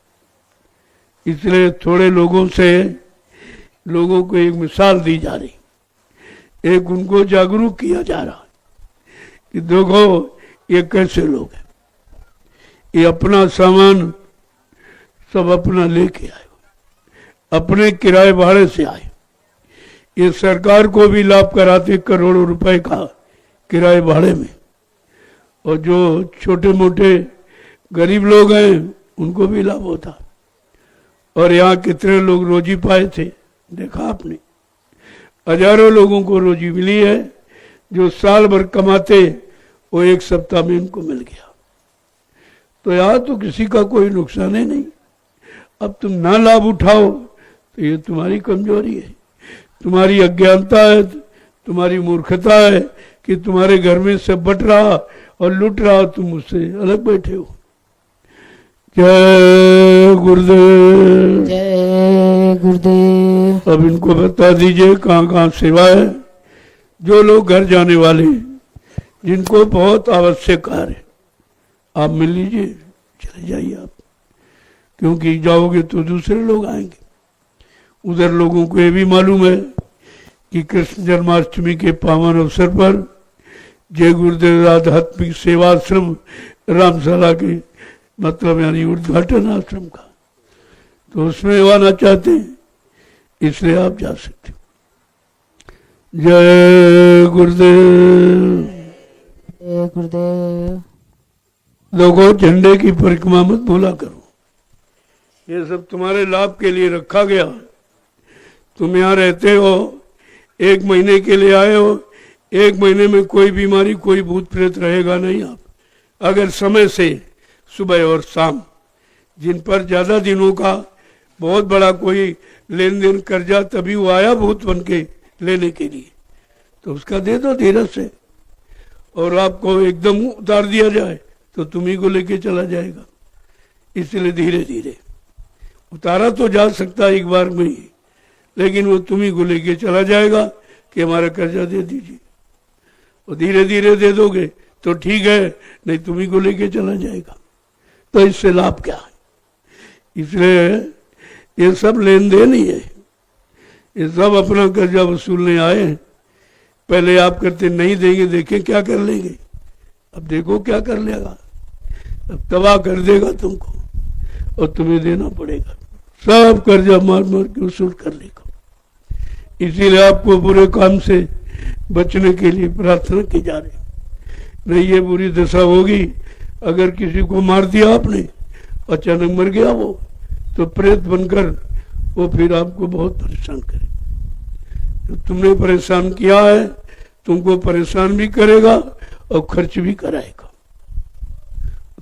इसलिए थोड़े लोगों से लोगों को एक मिसाल दी जा रही, एक उनको जागरूक किया जा रहा कि देखो ये कैसे लोग हैं, ये अपना सामान सब अपना लेके आए, अपने किराए भाड़े से आए। ये सरकार को भी लाभ कराते करोड़ों रुपए का किराए भाड़े में, और जो छोटे मोटे गरीब लोग हैं उनको भी लाभ होता। और यहाँ कितने लोग रोजी पाए थे देखा आपने। हजारों लोगों को रोजी मिली है, जो साल भर कमाते वो एक सप्ताह में उनको मिल गया। तो यहाँ तो किसी का कोई नुकसान ही नहीं। अब तुम ना लाभ उठाओ तो ये तुम्हारी कमजोरी है, तुम्हारी अज्ञानता है, तुम्हारी मूर्खता है कि तुम्हारे घर में सब बट रहा और लूट रहा, तुम उससे अलग बैठे हो। जय गुरुदेव, जय गुरुदेव। अब इनको बता दीजिए कहाँ कहाँ सेवा है। जो लोग घर जाने वाले जिनको बहुत आवश्यक कार्य है आप मिल लीजिए, चले जाइए आप, क्योंकि जाओगे तो दूसरे लोग आएंगे। उधर लोगों को ये भी मालूम है कि कृष्ण जन्माष्टमी के पावन अवसर पर जय गुरुदेव आध्यात्मिक सेवाश्रम रामशाला के मतलब यानी उद्घाटन आश्रम का, तो उसमें आना चाहते हैं, इसलिए आप जा सकते हो। जय गुरुदेव, जय गुरुदेव। लोगों झंडे की परिक्रमा मत भूला करो, ये सब तुम्हारे लाभ के लिए रखा गया। तुम यहाँ रहते हो, 1 महीने के लिए आए हो, 1 महीने में कोई बीमारी कोई भूत प्रेत रहेगा नहीं। आप अगर समय से सुबह और शाम, जिन पर ज्यादा दिनों का बहुत बड़ा कोई लेन देन कर्जा तभी वो आया भूत बन के लेने के लिए, तो उसका दे दो धीरज से। और आपको एकदम उतार दिया जाए तो तुम्ही को लेके चला जाएगा। इसलिए धीरे धीरे उतारा तो जा सकता है एक बार में ही, लेकिन वो तुम्ही को लेके चला जाएगा कि हमारा कर्जा दे दीजिए। और धीरे धीरे दे दोगे तो ठीक है, नहीं तुम्ही को लेके चला जाएगा। तो इससे लाभ क्या है? इसलिए ये सब लेन देन ही है, ये सब अपना कर्जा वसूलने आए हैं। पहले आप करते नहीं देंगे, देखें क्या कर लेंगे। अब देखो क्या कर लेगा, अब तबाह कर देगा तुमको और तुम्हें देना पड़ेगा। सब कर्जा मार मार के वसूल कर लेगा। इसीलिए आपको बुरे काम से बचने के लिए प्रार्थना की जा रही। नहीं ये बुरी दशा होगी, अगर किसी को मार दिया आपने, अचानक मर गया वो, तो प्रेत बनकर वो फिर आपको बहुत परेशान करे। तो तुमने परेशान किया है, तुमको परेशान भी करेगा और खर्च भी कराएगा।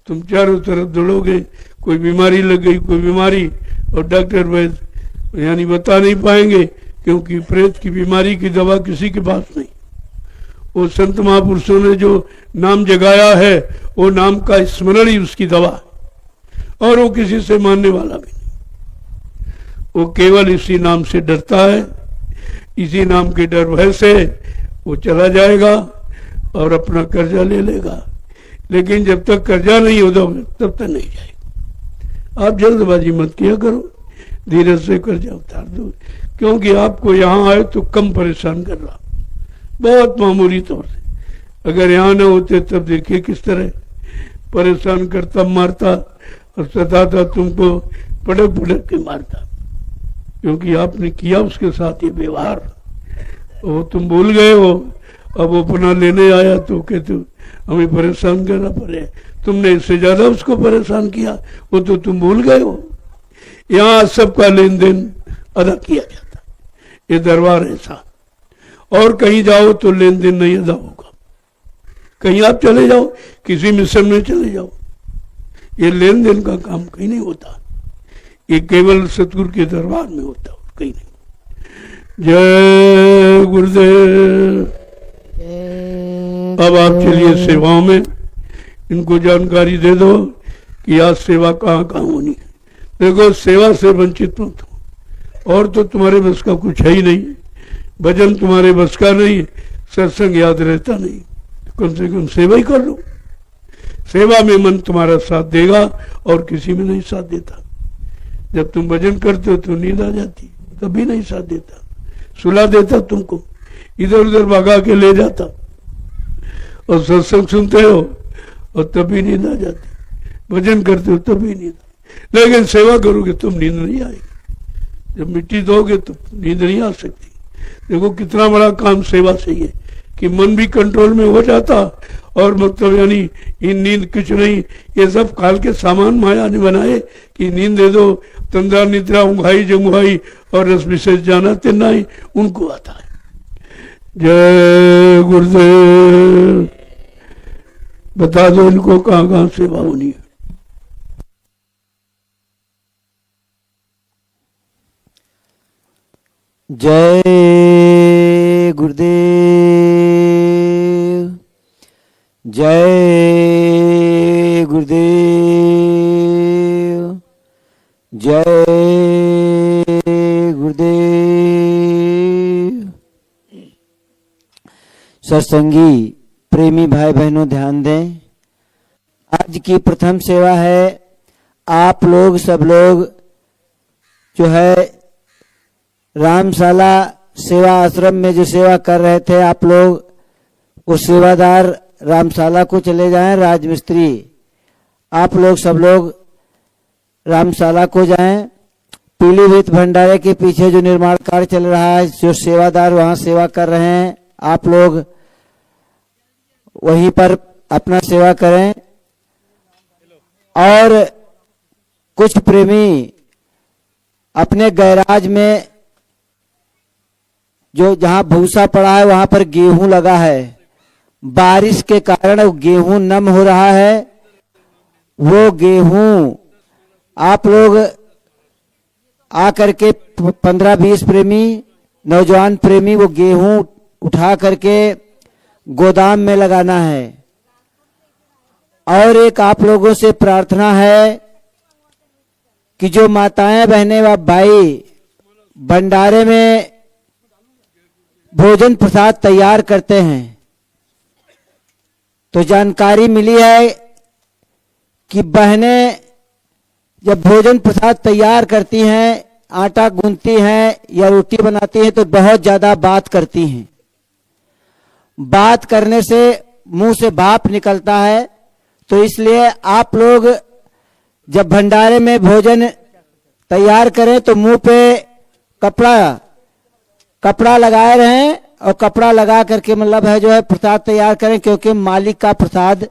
तुम चारों तरफ दौड़ोगे, कोई बीमारी लग गई, कोई बीमारी, और डॉक्टर वैद्य यानी बता नहीं पाएंगे, क्योंकि प्रेत की बीमारी की दवा किसी के पास नहीं। वो संत महापुरुषों ने जो नाम जगाया है वो नाम का स्मरण ही उसकी दवा है, और वो किसी से मानने वाला भी नहीं। वो केवल इसी नाम से डरता है, इसी नाम के डर भय से वो चला जाएगा और अपना कर्जा ले लेगा। लेकिन जब तक कर्जा नहीं होता तब तक नहीं जाएगा। आप जल्दबाजी मत किया करो, धीरे से कर्जा उतार दो, क्योंकि आपको यहाँ आए तो कम परेशान कर रहा, बहुत मामूली तौर से। अगर यहाँ न होते तब देखिए किस तरह परेशान करता, मारता और सताता, तुमको पटक पटक के मारता। क्योंकि आपने किया उसके साथ ये व्यवहार, वो तुम भूल गए हो। अब वो अपना लेने आया तो कहते हमें परेशान करना पड़े, तुमने इससे ज्यादा उसको परेशान किया, वो तो तुम भूल गए हो। यहाँ सबका लेन देन अदा किया जाता, ये दरबार ऐसा। और कहीं जाओ तो लेन देन नहीं अदा होगा। कहीं आप चले जाओ, किसी मिशन में चले जाओ, ये लेन देन का काम कहीं नहीं होता, ये केवल सतगुरु के दरबार में होता, कहीं नहीं। जय गुरुदेव। अब आप चलिए सेवाओं में, इनको जानकारी दे दो कि आज सेवा कहाँ कहाँ होनी है। देखो, सेवा से वंचित मत हो, और तो तुम्हारे बस का कुछ है ही नहीं, भजन तुम्हारे बस का नहीं, सत्संग याद रहता नहीं, कम से कम सेवा ही कर लो। सेवा में मन तुम्हारा साथ देगा और किसी में नहीं साथ देता। जब तुम भजन करते हो तो नींद आ जाती, तभी नहीं साथ देता, सुला देता, तुमको इधर उधर भगा के ले जाता, और सत्संग सुनते हो और तभी नींद आ जाती, भजन करते हो तभी नींद। लेकिन सेवा करोगे तुम नींद नहीं आएगी, जब मिट्टी दोगे तो नींद नहीं आ सकती। देखो कितना बड़ा काम सेवा से ही है कि मन भी कंट्रोल में हो जाता, और मतलब यानी ये नींद कुछ नहीं, ये सब काल के सामान माया ने बनाए कि नींद दे दो, तंद्रा निद्रा ऊंघाई जंगुहाई और रस विशेष जाना तिनाई, उनको आता है। जय गुरुदेव। बता दो इनको कहाँ कहाँ सेवा होनी है। जय गुरुदेव। जय गुरुदेव। जय गुरुदेव। सत्संगी प्रेमी भाई बहनों ध्यान दें, आज की प्रथम सेवा है। आप लोग सब लोग जो है रामशाला सेवा आश्रम में जो सेवा कर रहे थे, आप लोग वो सेवादार रामशाला को चले जाएं। राजमिस्त्री आप लोग सब लोग रामशाला को जाएं। पीलीभीत भंडारे के पीछे जो निर्माण कार्य चल रहा है, जो सेवादार वहां सेवा कर रहे हैं, आप लोग वहीं पर अपना सेवा करें। और कुछ प्रेमी अपने गैराज में जो जहां भूसा पड़ा है वहां पर गेहूं लगा है, बारिश के कारण वो गेहूं नम हो रहा है। वो गेहूं आप लोग आकर के 15-20 प्रेमी नौजवान प्रेमी वो गेहूं उठा करके गोदाम में लगाना है। और एक आप लोगों से प्रार्थना है कि जो माताएं बहनें व भाई भंडारे में भोजन प्रसाद तैयार करते हैं, तो जानकारी मिली है कि बहनें जब भोजन प्रसाद तैयार करती हैं, आटा गूंथती हैं या रोटी बनाती हैं, तो बहुत ज्यादा बात करती हैं। बात करने से मुंह से भाप निकलता है। तो इसलिए आप लोग जब भंडारे में भोजन तैयार करें तो मुंह पे कपड़ा लगाए रहें, और कपड़ा लगा करके मतलब है जो है प्रसाद तैयार करें, क्योंकि मालिक का प्रसाद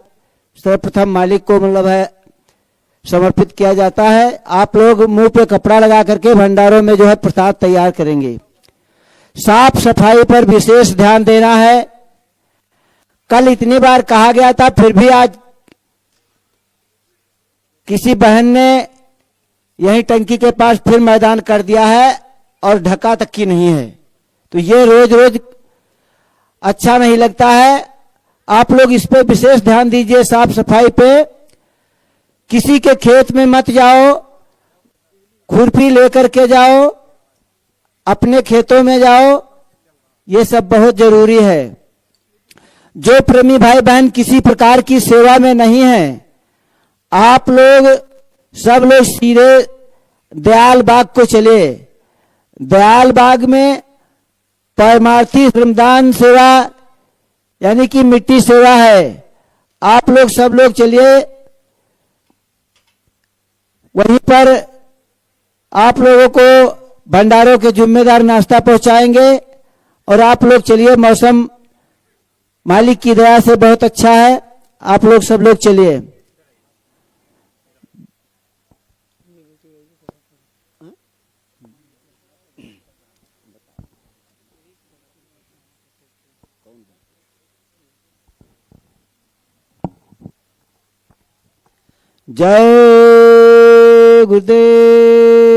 सर्वप्रथम मालिक को मतलब है समर्पित किया जाता है। आप लोग मुंह पे कपड़ा लगा करके भंडारों में जो है प्रसाद तैयार करेंगे। साफ सफाई पर विशेष ध्यान देना है। कल इतनी बार कहा गया था, फिर भी आज किसी बहन ने यही टंकी के पास फिर मैदान कर दिया है और ढका तक की नहीं है। तो ये रोज रोज अच्छा नहीं लगता है। आप लोग इस पे विशेष ध्यान दीजिए, साफ सफाई पे। किसी के खेत में मत जाओ, खुरपी लेकर के जाओ, अपने खेतों में जाओ, ये सब बहुत जरूरी है। जो प्रेमी भाई बहन किसी प्रकार की सेवा में नहीं है, आप लोग सब लोग सीधे दयाल बाग को चले। दयाल बाग में परमार्थी श्रमदान सेवा यानी कि मिट्टी सेवा है। आप लोग सब लोग चलिए, वहीं पर आप लोगों को भंडारों के जिम्मेदार नाश्ता पहुंचाएंगे। और आप लोग चलिए, मौसम मालिक की दया से बहुत अच्छा है। आप लोग सब लोग चलिए। जय गुरुदेव।